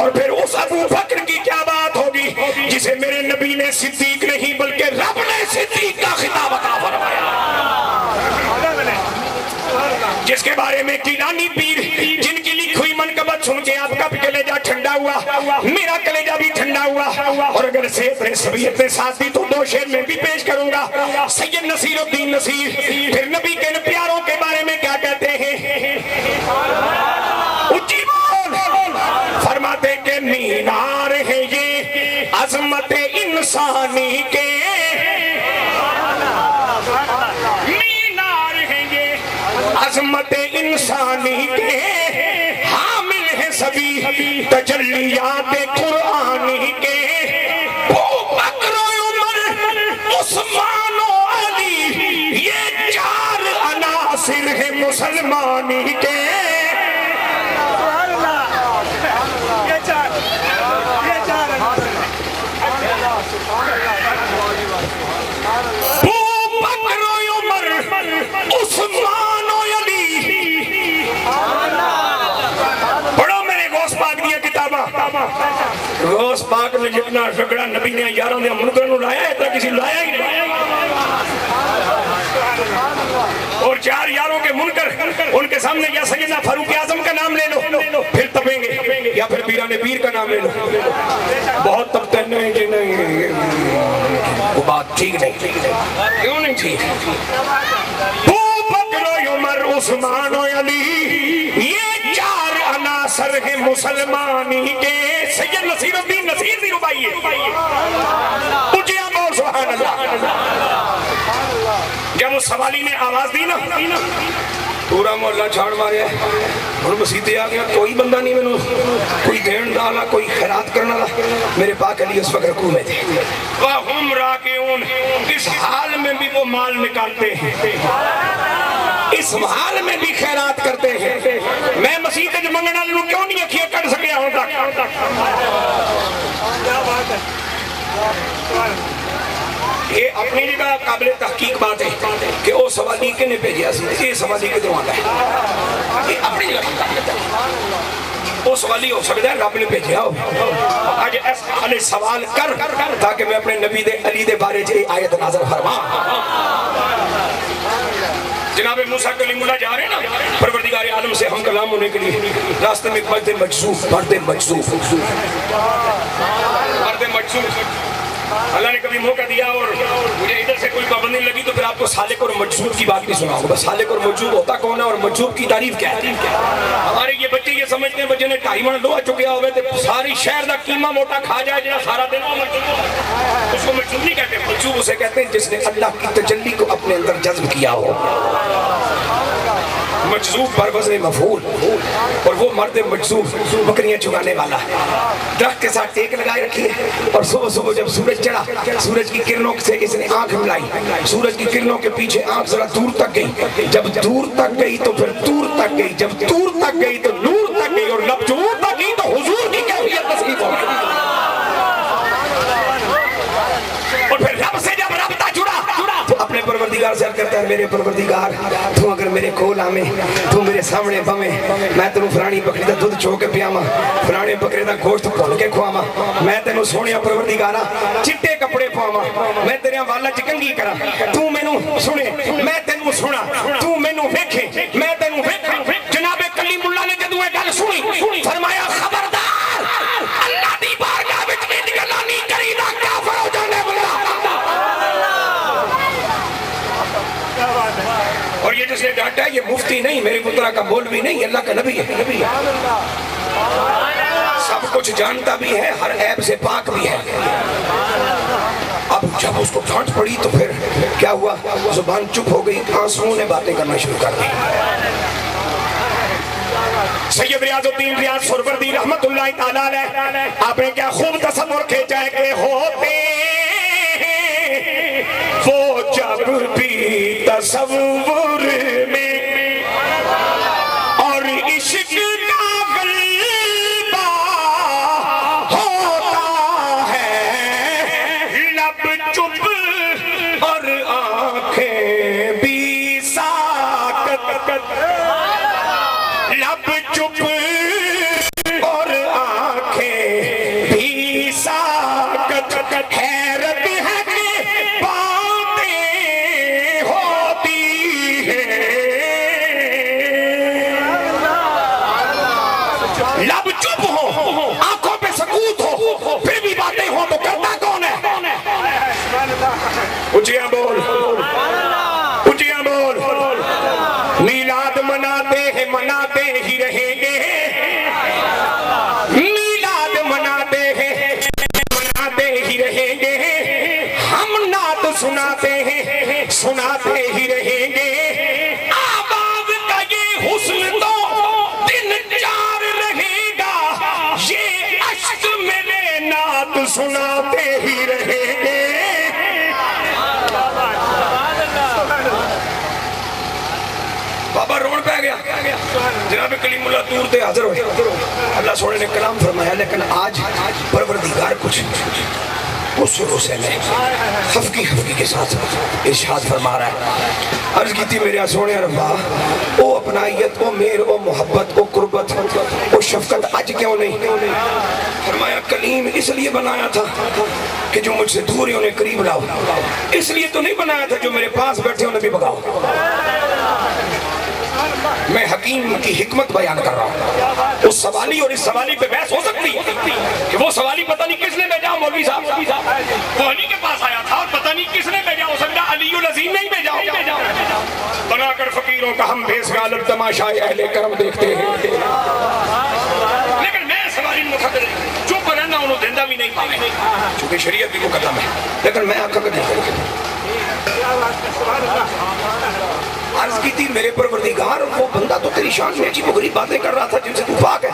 اور پھر اس ابو بکر کی کیا بات ہوگی جسے میرے نبی نے صدیق نہیں بلکہ رب نے صدیق کا خطاب عطا فرمایا، جس کے بارے میں کیلانی پیر جن کی لکھی ہوئی منقبت سن کے آپ کا بھی کلیجہ ٹھنڈا ہوا، میرا کلیجہ بھی ٹھنڈا ہوا۔ اور اگر صحت نے سبیت نے ساتھ دی تو 2 شعر میں بھی پیش کروں گا۔ سید نصیر الدین نصیر پھر نبی کے پیاروں کے بارے میں کیا کہتے ہیں؟ اونچی بول فرماتے کہ مینار ہے یہ عظمت انسانی کے، عظمت انسانی کے حامل ہے سبھی تجلیات قرآنی کے، بکر و عمر عثمان و علی یہ 4 عناصر ہیں مسلمانی کے۔ غوث پاک نے جتنا جھگڑا نبی نے یاروں نے منکر نو لایا اتنا کسی لایا ہی نہیں، اور 4 یاروں کے منکر ان کے سامنے یا سیدنا فاروق اعظم کا نام لے لو پھر تپیں گے، یا پھر پیران پیر کا نام لے لو، بہت تپتے ہیں نہیں جی نہیں، وہ بات ٹھیک نہیں، کیوں نہیں ٹھیک؟ بکر و عمر عثمان و علی یہ 4 عناصر ہیں مسلمانی کے۔ سید نصیر الدین نصیر دی ربائی ہے، اونچیاں بول سبحان اللہ۔ جب اس سوالی نے آواز دی نا پورا محلہ چھاڑ ماریا، اور مسیطے آ گیا، کوئی بندہ نہیں میں کوئی دین ڈالا، کوئی خیرات کرنا تھا۔ میرے پاک علی اس وقت رکوع میں تھے، وَهُمْ رَاكِعُونَ، اس حال میں بھی وہ مال نکالتے ہیں، اس حال میں بھی خیرات کرتے ہیں۔ میں مسیح جو منگنا لوں کیوں نہیں اکھیے کر سکیا ہوں تک؟ یہ اپنی جگہ قابل تحقیق بات ہے کہ وہ سوالی کے نے بھیجیا سی، یہ سوالی کے دروازہ ہے، یہ اپنی جگہ قابل تحقیق، وہ سوالی ہو سکتا ہے رب نے بھیجیا ہو۔ آج اس حالے سوال کر تاکہ میں اپنے نبی دے علی دے بارے چھے آیت نازل فرما۔ جناب موسیٰ کلیم اللہ جا رہے ہیں نا پروردگار عالم سے ہم کلام ہونے کے لیے، راستے میں مرد مجذوب، مرد مجذوب، مرد مجذوب، اللہ نے کبھی موقع دیا اور مجھے ادھر سے کوئی پابندی لگی تو پھر آپ کو سالک اور مجذوب کی بات نہیں سناؤں گا۔ سالک اور مجذوب ہوتا کون ہے اور مجذوب کی تعریف کیا ہے؟ ہمارے یہ بچے یہ سمجھتے ہیں بچے نے 2.5 من لوہا چکیا ہوئے تو ساری شہر دا قیمہ موٹا کھا جائے جنہا سارا دن وہ مجذوب، اس کو مجذوب نہیں کہتے، مجذوب اسے کہتے ہیں جس نے اللہ کی تجلی کو اپنے اندر جذب کیا ہو۔ مجذوب پر وزن مفعول، اور وہ مرد مجذوب بکریاں چگانے والا ہے، درخت کے ساتھ ٹیک لگائے رکھی ہے، اور صبح صبح جب سورج چڑھا سورج کی کرنوں سے اس نے آنکھ ملائی، سورج کی کرنوں کے پیچھے آنکھ ذرا دور تک گئی، جب دور تک گئی تو پھر دور تک گئی، جب دور تک گئی تو نور تک گئی، اور جب دور تک گئی تو حضور کی کیفیت تصریف ہو گئی۔ کرتا ہے میرے پروردگار تو اگر میرے کول آویں تو میرے سامنے بویں میں تینوں فلانی بکری دا دودھ چو کے پیاواں فلانے بکرے دا گوشت بھون کے کھواواں میں تینوں سونیا پروردگارا چٹے کپڑے پاواں میں تیرے والا چ کنگھی کراں تو مینوں سنے میں تینوں سنا تو مینوں ویکھے میں تینوں ویکھاں جناب کلیم اللہ نے جدوں یہ گل سنی فرمایا خبردار اللہ دی بارگاہ وچ انج گلاں نہیں کریدا کافر ہو جانے بندہ اور یہ جس نے ڈانٹا ہے یہ مفتی نہیں میرے پترا کا مولوی نہیں اللہ کا نبی ہے سب کچھ جانتا بھی ہے ہر عیب سے پاک بھی ہے اب جب اس کو ڈانٹ پڑی تو پھر کیا ہوا زبان چپ ہو گئی آنسوؤں نے باتیں کرنا شروع کر دی سید ریاض الدین ریاض سہروردی رحمت اللہ تعالیٰ علیہ آپ نے کیا خوب تصور کھینچا ہے کہ ہوتے وہ جب بھی تصور میں اور عشق کا غلبہ ہوتا ہے لب چپ اور آنکھیں بھی ساکت لب چپ اور آنکھیں بھی ساکت حیرت ہے کہ باتیں ہوتی ہیں لب چپ ہو آنکھوں پہ سکوت ہو پھر بھی باتیں ہوں تو کرتا کون ہے اچھیاں بول اچھیاں بول میلاد مناتے ہی رہیں گے میلاد مناتے ہی رہیں گے ہم نعت سناتے ہی رہیں گے آواز کا یہ حسن تو دن چار رہے گا یہ عشق میرے نعت سناتے ہی رہیں گے بابا روڑ پہ گیا جناب کلیم اللہ دور تے حاضر ہوئے اللہ سونے نے کلام فرمایا لیکن آج پروردگار کچھ غصے میں خفقی کے ساتھ ارشاد فرما رہا ہے عرض کی تھی میرے سونے ربا او اپنائیت او میر او محبت او قربت او شفقت آج کیوں نہیں فرمایا کلیم اس لیے بنایا تھا کہ جو مجھ سے دور ہی انہیں قریب لاؤ اس لیے تو نہیں بنایا تھا جو میرے پاس بیٹھے انہیں بھی بگاؤ میں حکیم کی حکمت بیان کر رہا ہوں اس سوالی اور اس سوالی پہ بحث ہو سکتی ہے کہ وہ سوالی پتہ نہیں کس نے بھیجا مولوی صاحب وہ علی کے پاس آیا تھا اور پتہ نہیں کس نے بھیجا ہو سکتا علی العظیم نہیں بھیجا بنا کر فقیروں کا ہم بھیس غالب تماشائے اہل کرم دیکھتے ہیں لیکن میں سوالی مخدر جو بنانا انہوں دیندہ بھی نہیں پانے چونکہ شریعت بھی مقدم ہے لیکن میں آقا کا نہیں عرض کی تھی میرے پروردگار وہ بندہ تو تیری شان میں عجیب و غریب باتیں کر رہا تھا جن سے تو پاک ہے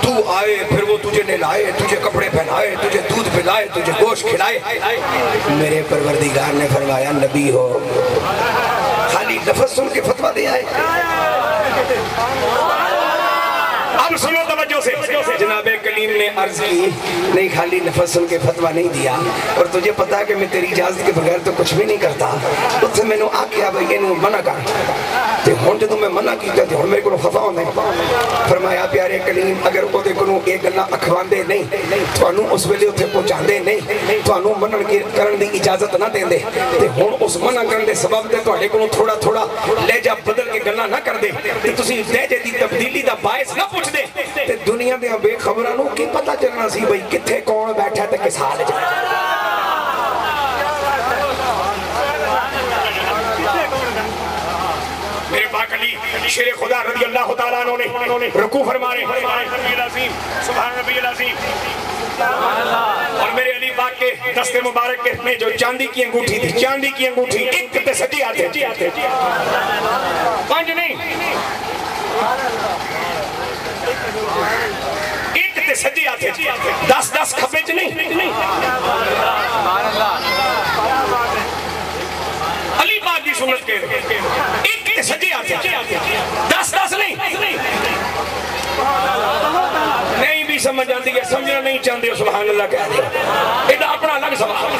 تو آئے پھر وہ تجھے نہلائے تجھے کپڑے پہنائے تجھے دودھ پلائے تجھے گوشت کھلائے میرے پروردگار نے فرمایا نبی ہو خالی لفظ سن کے فتویٰ دے آئے اب سنو توجہ سے جناب کلیم نے عرض کی نہیں خالی لفظ سن کے فتویٰ نہیں دیا اور تجھے پتا ہے کہ میں تیری اجازت کے بغیر تو کچھ بھی نہیں کرتا اس سے میں نے آکھیا بھئی انہوں منع کر تے ہون جدوں میں منع کیتا تے ہون میرے کو خفا ہوندے فرمایا پیارے کلیم اگر او دے کولوں یہ گلاں اکھواندے نہیں تھانوں اس ویلے اوتھے پہنچاندے نہیں تھانوں منن کرن دی اجازت نہ دیندے تے ہن اس منع کرن دے سبب تے تہاڈے کولوں تھوڑا لہجہ بدل کے گلاں نہ کردے تے تسی لہجے دی تبدیلی دا باعث نہ پوچھ دے تے دنیا دے بے خبراں نوں کی پتہ چلنا سی بھئی کتھے کون بیٹھا تے کس حال وچ میرے پاک علی شیر خدا رضی اللہ تعالیٰ عنہ نے رکوع فرمائے سبحان ربی العظیم اور میرے علی پاک کے دست مبارک میں جو چاندی کی انگوٹھی تھی چاندی کی انگوٹھی ایک تے سجی آتے پانچ نہیں ایک تے سجی آتے 10 کھپے چ نہیں علی پاک کی سنت کے ایک تے سجی آتے 10 نہیں بھی سمجھ آتی ہے سمجھنا نہیں چاہتے سبحان اللہ کہہ دیا ایڈا اپنا الگ سوال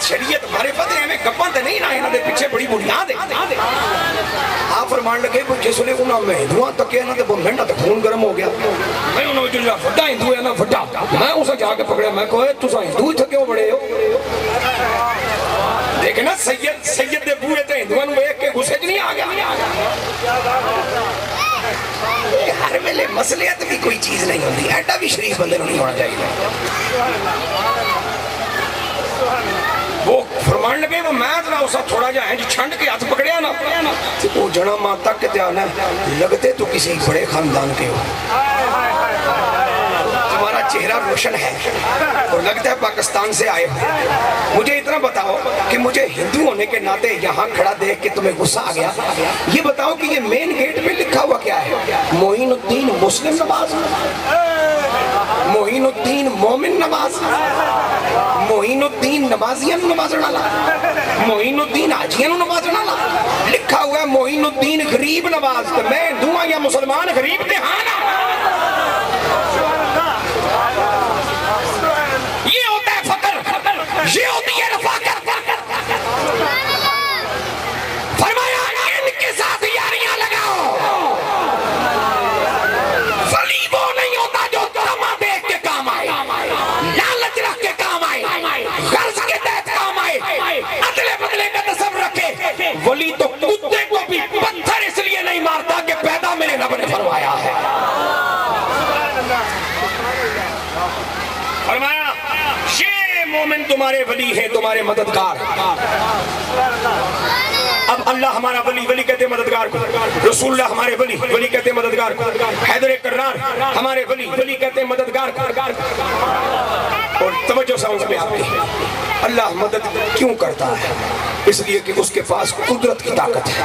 عقیدت شریعت معرفت ہے، ہمیں گپاں تے نہیں نہ انہاں دے پیچھے بڑی بنیاد ہے۔ آپ فرمان لگے کہ جس لے انہاں میں ہندوؤں تک ہے نا تے منڈا تے خون گرم ہو گیا، میں انہاں وچ جو وڈا ہندو ہے نا وڈا، میں اسے جا کے پکڑیا، میں کہا تساں ہندو تھے کیوں بڑے ہو؟ دیکھنا سید دے بوئے تے ہندوؤں نوں ویکھ کے غصے نہیں آ گیا۔ ہر ویلے مسئلیت بھی کوئی چیز نہیں ہوتی، ایڈا بھی شریف بندے نہیں ہونا چاہیے۔ وہ فرمان لگے وہ میں ذرا اسا تھوڑا جا ہنج چھنڈ کے ہاتھ پکڑیا نا، وہ جنا ماں تک کے آنا لگتے تو کسی بڑے خاندان کے ہو، تمہارا چہرہ روشن ہے اور لگتا ہے پاکستان سے آئے ہو، مجھے اتنا بتاؤ کہ مجھے ہندو ہونے کے ناطے یہاں کھڑا دیکھ کے تمہیں غصہ آ گیا، یہ بتاؤ کہ یہ مین گیٹ پہ لکھا ہوا کیا ہے؟ معین الدین مسلم نواز، معین الدین مومن نواز، معین الدین نمازیاں نمازن والا، معین الدین حاجیاں نمازن والا، لکھا ہوا ہے معین الدین غریب نواز، تو میں ہندو ہاں یا مسلمان غریب تے ہاں نا؟ یہ ہوتا ہے فقر، یہ ہوتی ہے رفاقت۔ فرمایا ان کے ساتھ یاریاں لگاؤ، ولی وہ نہیں ہوتا جو تما دیکھ کے کام آئے، لالچ رکھ کے کام آئے، غرض کے تحت کام آئے، ادلے بدلے کا تصور رکھے۔ ولی تو کتے کو بھی پتھر اس لیے نہیں مارتا کہ پیدا میرے رب نے فرمایا ہے۔ فرمایا یہ مومن تمہارے ولی ہے، تمہارے مددگار۔ اب اللہ ہمارا ولی، ولی کہتے ہیں مددگار کو، رسول اللہ ہمارے ولی، ولی کہتے ہیں مددگار کو، حیدر کرار ہمارے ولی، ولی کہتے ہیں مددگار کو۔ اور توجہ سمجھ میں آپ کی، اللہ مدد کیوں کرتا ہے؟ اس لیے کہ اس کے پاس قدرت کی طاقت ہے،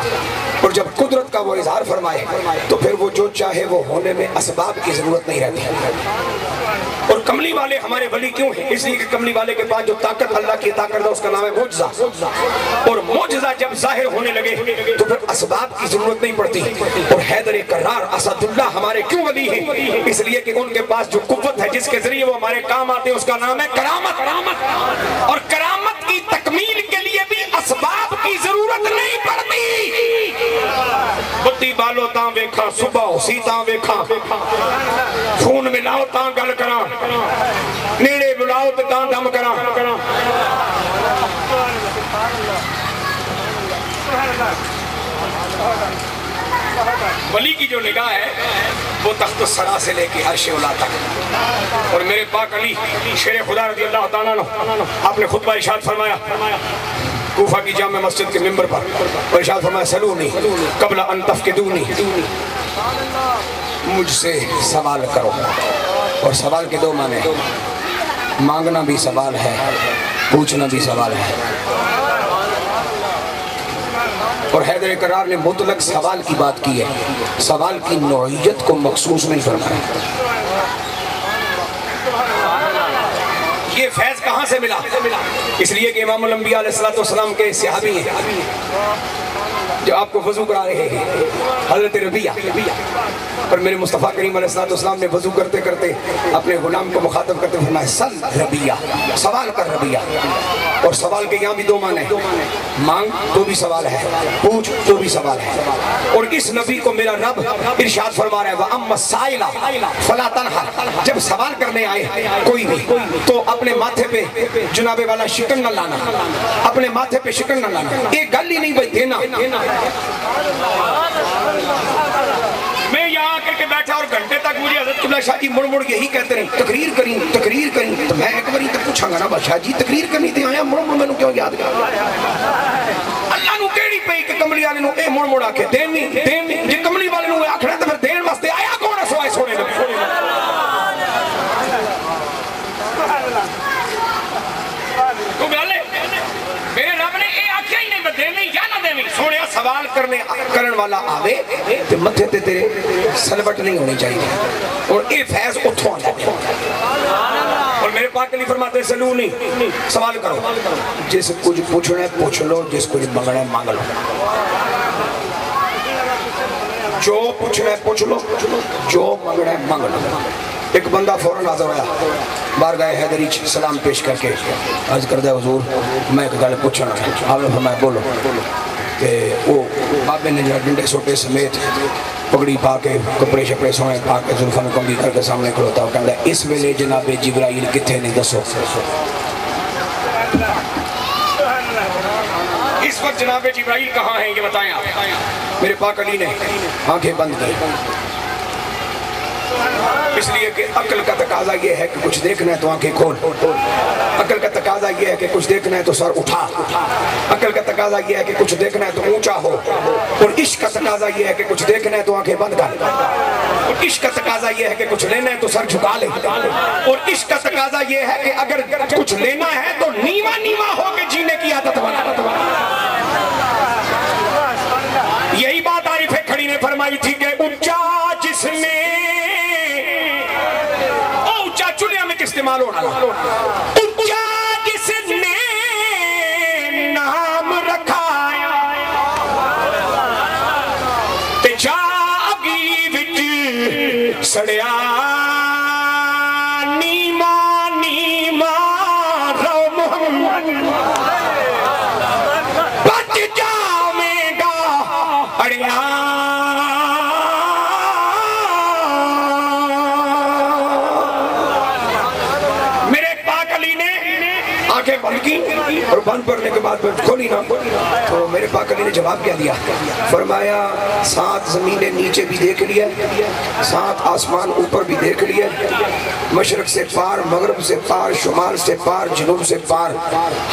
اور جب قدرت کا وہ اظہار فرمائے تو پھر وہ جو چاہے وہ ہونے میں اسباب کی ضرورت نہیں رہتی۔ اور کملی والے ہمارے ولی کیوں ہیں؟ اس لیے کہ کملی والے کے پاس جو طاقت اللہ کی عطا کردہ اس کا نام ہے معجزہ، اور معجزہ جب ظاہر ہونے لگے تو پھر اسباب کی ضرورت نہیں پڑتی۔ اور حیدر کرار اسد اللہ ہمارے کیوں ولی ہیں؟ اس لیے کہ ان کے پاس جو قوت ہے جس کے ذریعے وہ ہمارے کام آتے ہیں اس کا نام ہے کرامت، اور کرامت کی تکمیل کے لیے بھی اسباب کی ضرورت نہیں پڑتی۔ بتی بالو تاں ویکھا، صبح اسی تاں ویکھا، خون ملاؤ تاں گل کراں، نیڑے بلاؤ تے تاں دم کراں۔ ولی کی جو نگاہ ہے وہ تخت الثری سے لے کے عرش اولا تک، اور میرے پاک علی شیر خدا رضی اللہ تعالیٰ عنہ آپ نے خطبہ ارشاد فرمایا کوفہ کی جامع مسجد کے ممبر پر، اور ارشاد فرمایا سلونی قبل ان تفقدونی، مجھ سے سوال کرو۔ اور سوال کے دو معنی، مانگنا بھی سوال ہے، پوچھنا بھی سوال ہے۔ اور حیدر کرار نے مطلق سوال کی بات کی ہے، سوال کی نوعیت کو مخصوص نہیں فرمایا۔ یہ فیض کہاں سے ملا؟ اس لیے کہ امام الانبیاء علیہ السلام کے صحابی ہیں جو آپ کو وضو کرا رہے ہیں، حضرت ربیہ، اور میرے مصطفیٰ کریم علیہ السلام نے وضو کرتے کرتے اپنے غلام کو مخاطب کرتے فرمایا سل ربیہ، سوال کر ربیہ۔ اور سوال کے یہاں بھی دو معنی ہیں، مانگ تو بھی سوال ہے، پوچھ تو بھی سوال ہے۔ اور اس نبی کو میرا رب ارشاد فرما رہا ہے وَأَمَّا السَّائِلَ فَلَا تَنْهَرْ، جب سوال کرنے آئے کوئی بھی تو اپنے ماتھے پہ جناب والا شکن نہ لانا، اپنے ماتھے پہ شکن نہ لانا، ایک گل ہی نہیں بھائی دینا۔ میں یہاں کر کے بیٹھا اور گھنٹے تک مجھے حضرت قبلہ شاہ جی مڑ مڑ یہی کہتے رہے تقریر کریں تقریر کریں، تو میں ایک باری تو پوچھا گا نا بادشاہ جی تقریر کرنی تھی آیا مڑ مڑ میں کیوں یاد کر اللہ نو کیڑی پئی کہ کملی والے نو اے مڑ مڑ آ کے دینی جی کملی والے نو آکھنا تو پھر دین واسطے آیا کون ہے سوائے سونے نبی۔ تو گالے میرے رب نے اے آکھیا ہی نہیں میں دینی یا نہ دینی، سونے سوال کرن والا آوے تو متھے تے تیرے سلبٹ نہیں ہونی چاہیے، اور اے فیض اتھوں آتا ہے۔ اور میرے پاک علی فرماتے ہیں سلونی، سوال کرو، جس کچھ پوچھنا ہے پوچھ لو، جس کچھ مانگنا ہے مانگ لو، جو پوچھنا ہے پوچھ لو، جو مانگنا ہے مانگ لو۔ ایک بندہ فوراً حاضر ہوا بارگاہ حیدری سلام پیش کر کے عرض کردہ حضور میں ایک گل پوچھنا ہے. آپ نے فرمایا بولو. کہ وہ بابے نے جو ڈنڈے سوٹے سمیت پگڑی پا کے کپڑے شپڑے سونے پا کے زلفاں کنگھی کر کے سامنے کھڑوتا ہو کہتا ہے اس ویلے جناب جبرائیل کتنے نہیں دسو. اس وقت جناب جبرائیل کہاں ہیں یہ بتائیں آپ. میرے پاک علی نے آنکھیں بند کی اس لیے کہ عقل کا تقاضا یہ ہے کہ کچھ دیکھنا ہے تو آنکھیں کھول. عقل کا تقاضا یہ ہے کہ کچھ دیکھنا ہے تو سر اٹھا. عقل کا تقاضا یہ ہے کہ کچھ دیکھنا ہے تو اونچا ہو. اور عشق کا تقاضا یہ ہے کہ کچھ دیکھنا ہے تو آنکھیں بند کر. اور عشق کا تقاضا یہ ہے کہ کچھ لینا ہے تو سر جھکا لے. اور عشق کا تقاضا یہ ہے کہ اگر کچھ لینا ہے تو نیما نیما ہو کے جینے کی عادت بنا. یہی بات عارف کھڑی نے فرمائی تھی کہ اونچا جس نے استعمال ہونا اونچا جس نے نام رکھا تے جاگی وچ سڑیا نیما نیما رو محمد بچ جاویں گا اڑیا. اور بند پڑھنے کے بعد کھولی نہ تو میرے پاک علی نے جواب کیا دیا. فرمایا 7 زمینیں نیچے بھی دیکھ لیا 7 آسمان اوپر بھی دیکھ لیا مشرق سے پار مغرب سے پار شمال سے پار جنوب سے پار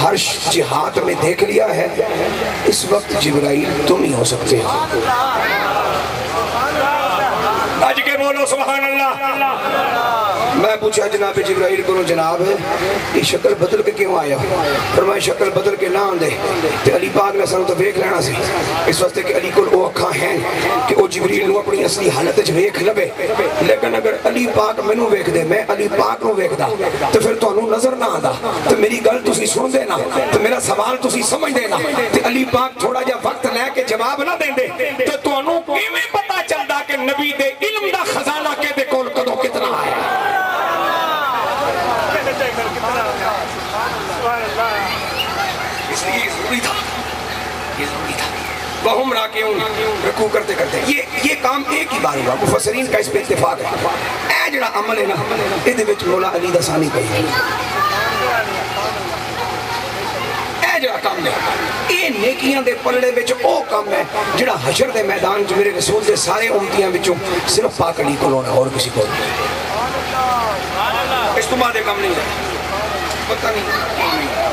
ہر جہات میں دیکھ لیا ہے. اس وقت جبرائیل تم ہی ہو سکتے ہو. آج کے بولو سبحان اللہ. میں پوچھا جناب جبرائیل کو جناب یہ شکل بدل کے کیوں آیا. فرمایا شکل بدل کے نہ آندے تے علی پاک نے سانوں تو ویکھ لینا سی اس واسطے کہ علی کول او اکھاں ہیں کہ او جبریل نو اپنی اصلی حالت وچ ویکھ لبے. لیکن اگر علی پاک مینوں ویکھ دے میں علی پاک نو ویکھدا تے پھر تانوں نظر نہ آندا تے میری گل تسی سن دے نا تے میرا سوال تسی سمجھ دے نا تے علی پاک تھوڑا جہا وقت لے کے جواب نہ دیندے تے تانوں کیویں پتہ چلدا کہ نبی دے علم دا خزانہ کدے کول کدوں کتنا ہے. اس لیے ضروری تھا وہم راکعون رکوع کرتے کرتے یہ کام ایک ہی بار ہوا. مفسرین کا اس پہ اتفاق ہے. اے جڑا عمل ہے نا یہ وچ مولا علی دا ثانی پئی اے جڑا کام ہے یہ نیکیاں دے پلڑے وچ او کام ہے جڑا حشر دے میدان وچ میرے رسول دے سارے امتیاں وچوں صرف پاک علی کول ہونا اور کسی کو اس تو بعد کام نہیں ہے. پتہ نہیں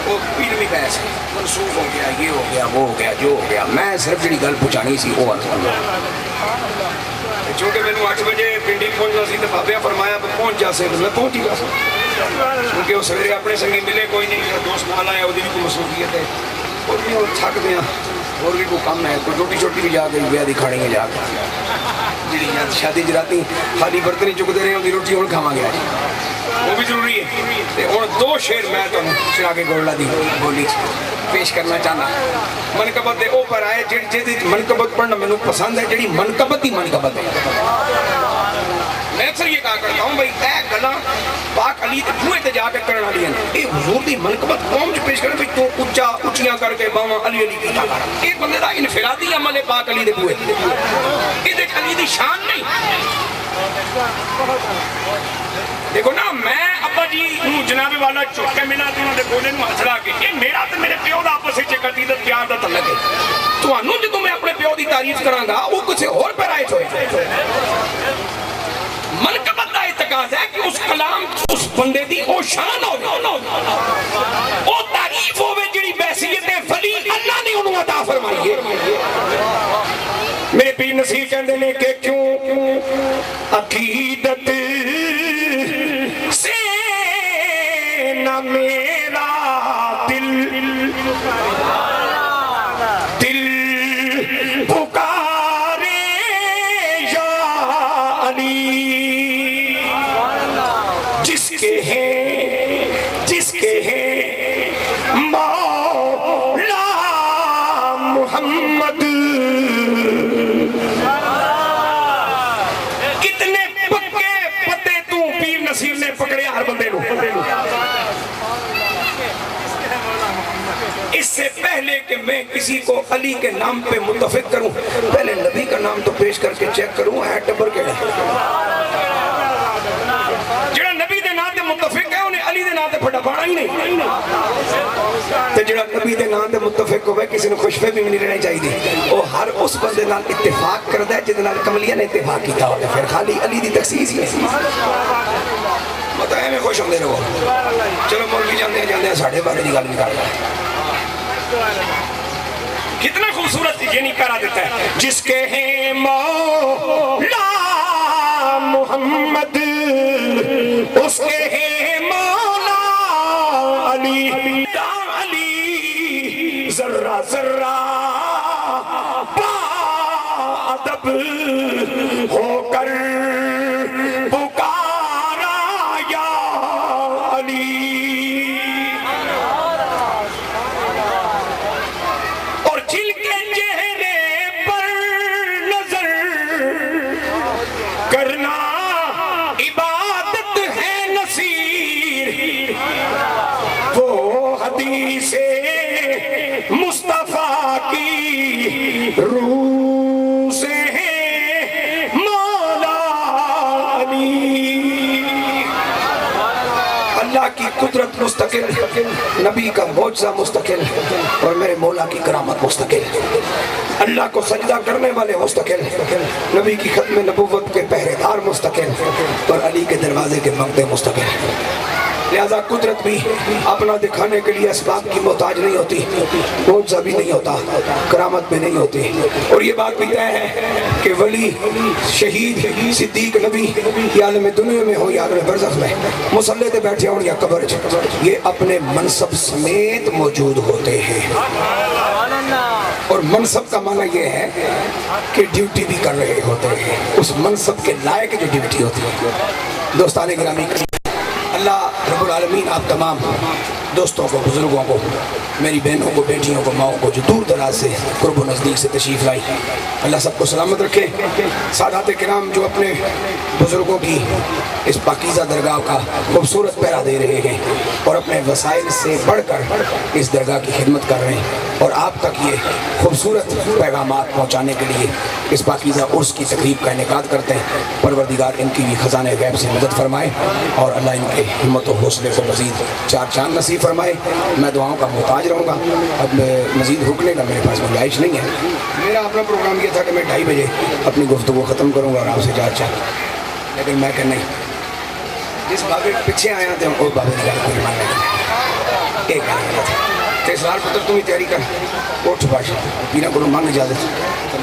وہ علمی بحث ہے منسوخ ہو گیا یہ ہو گیا وہ ہو گیا جو ہو گیا. میں صرف جڑی گل پہنچانی سی وہ عرض کرنا. چونکہ میں نے 8 بجے پنڈی پہنچنا سی تو بابے فرمایا پہنچ جا سے میں پہنچ ہی گیا کیونکہ وہ سویرے اپنے سنگی ملے کوئی نہیں دوست نال آیا وہ بھی کوئی مصروفیت ہے اور بھی وہ تھک دیا اور بھی کوئی کم ہے کوئی روٹی چھوٹی بھی جا کے بیاہ دی کھاڑی ہے جا کے جی شادی جراتی خالی برتنی چکتے رہے ہوتی روٹی ہوں کھاواں گیا وہ بھی ضروری ہے. اور 2 شعر میں تمہیں چراغ گولڈا دی بولی پیش کرنا چاہنا. منقبت دے او پر آئے جی منقبت پڑھنا میں پسند ہے جڑی منقبت ہی منقبت ہے. میں اکثر یہ کہا کرتا ہوں بھائی اے گلاں پاک علی تے بوئے تے جا کے کرنا لیا اے حضور دی منقبت قوم چ پیش کرنا بھائی تو اونچا اونچیاں کر کے باواں علی علی کیتا کر. ایک بندے دا انفرادی عمل ہے پاک علی دے بوئے اے علی دی شان نہیں. دیکھو نا میں ابا جی جناب والا چک کے ملا تو انہوں نے بولے نو ہتھ لا کے یہ میرا تے میرے پیو دا آپس وچ عقیدت پیار دا تعلق ہے. تانوں جدوں میں اپنے پیو دی تعریف کراں گا وہ کچھ اور پیرائش ہوئے. منقبت دا اعتقاد ہے کہ اس کلام اس بندے دی او شان ہو او تعریف ہوے جڑی بحثیت ولی اللہ نے انہوں عطا فرمائی ہے. میرے پیر نصیر کہندے نے کہ کیوں عقیدت سے نہ میرا دل پکارے یا علی جس کے ہیں مولا محمد. کتنے پکے پتے تو پیر کہ میں کسی کو علی کے نام پہ متفق کروں پہلے نبی کا نام تو پیش کر کے چیک کروں ہے ٹبر کے جڑا نبی دے نام تے متفق ہے انہیں علی دے نام تے پھڑا پانا ہی نہیں تے جڑا نبی دے نام تے متفق ہوئے کسی نے خوشفے بھی نہیں رہنی چاہیے وہ ہر اس بندے نال اتفاق کردا ہے جس نال کملیہ نے اتفاق کیتا ہوتا ہے پھر خالی علی دی تخصیص ہی نہیں بتائے میں خوش ہوں دے رہو چلو مولوی جاندے ہیں ساڑھے بارے دی گل نہیں کر رہا کتنا خوبصورت یہ نہیں کرا دیتا ہے جس کے ہیں مولا محمد اس کے ہیں مولا علی علی ذرہ ذرہ با ادب ہو کر پکارا یا علی اور جن کے چہرے پر نظر کرنا عبادت ہے نصیر وہ حدیث مصطفیٰ کی روح سے ہے مولا علی اللہ کی قدرت مستقل نبی کا معجزہ مستقل اور میرے مولا کی کرامت مستقل اللہ کو سجدہ کرنے والے مستقل نبی کی ختم نبوت کے پہرے دار مستقل اور علی کے دروازے کے مقدے مستقل لہذا قدرت بھی اپنا دکھانے کے لیے اسباب کی محتاج نہیں ہوتی معجزہ بھی نہیں ہوتا کرامت بھی نہیں ہوتی اور یہ بات بھی طے ہے کہ ولی شہید صدیق نبی یا عالم دنیا میں ہو یا عالم برزخ میں مصلی تے بیٹھے ہوں یا قبر یہ اپنے منصب سمیت موجود ہوتے ہیں اور منصب کا معنی یہ ہے کہ ڈیوٹی بھی کر رہے ہوتے ہیں اس منصب کے لائق جو ڈیوٹی ہوتی ہے دوستان گرامی اللہ رب العالمین آپ تمام دوستوں کو بزرگوں کو میری بہنوں کو بیٹیوں کو ماؤں کو جو دور دراز سے قرب و نزدیک سے تشریف لائی اللہ سب کو سلامت رکھے سادات کرام جو اپنے بزرگوں کی اس پاکیزہ درگاہ کا خوبصورت پہرا دے رہے ہیں اور اپنے وسائل سے بڑھ کر اس درگاہ کی خدمت کر رہے ہیں اور آپ تک یہ خوبصورت پیغامات پہنچانے کے لیے اس پاکیزہ عرس کی تقریب کا انعقاد کرتے ہیں پروردگار ان کی بھی خزانہ غیب سے مدد فرمائے اور اللہ ان کے ہمت و حوصلے کو مزید چار چاند نصیب فرمائے میں دعاؤں کا محتاج رہوں گا اب مزید رکنے کا میرے پاس گنجائش نہیں ہے میرا اپنا پروگرام یہ تھا کہ میں 2:30 بجے اپنی گفتگو ختم کروں گا اور آپ سے 4 لیکن میں کہ نہیں جس بابے پیچھے آیا تھے اور بابے نے گل کوئی ماننے ایک گل تھا اس بار پتر تم ہی تیاری کر اٹھ باشا پینا کو مانگ اجازت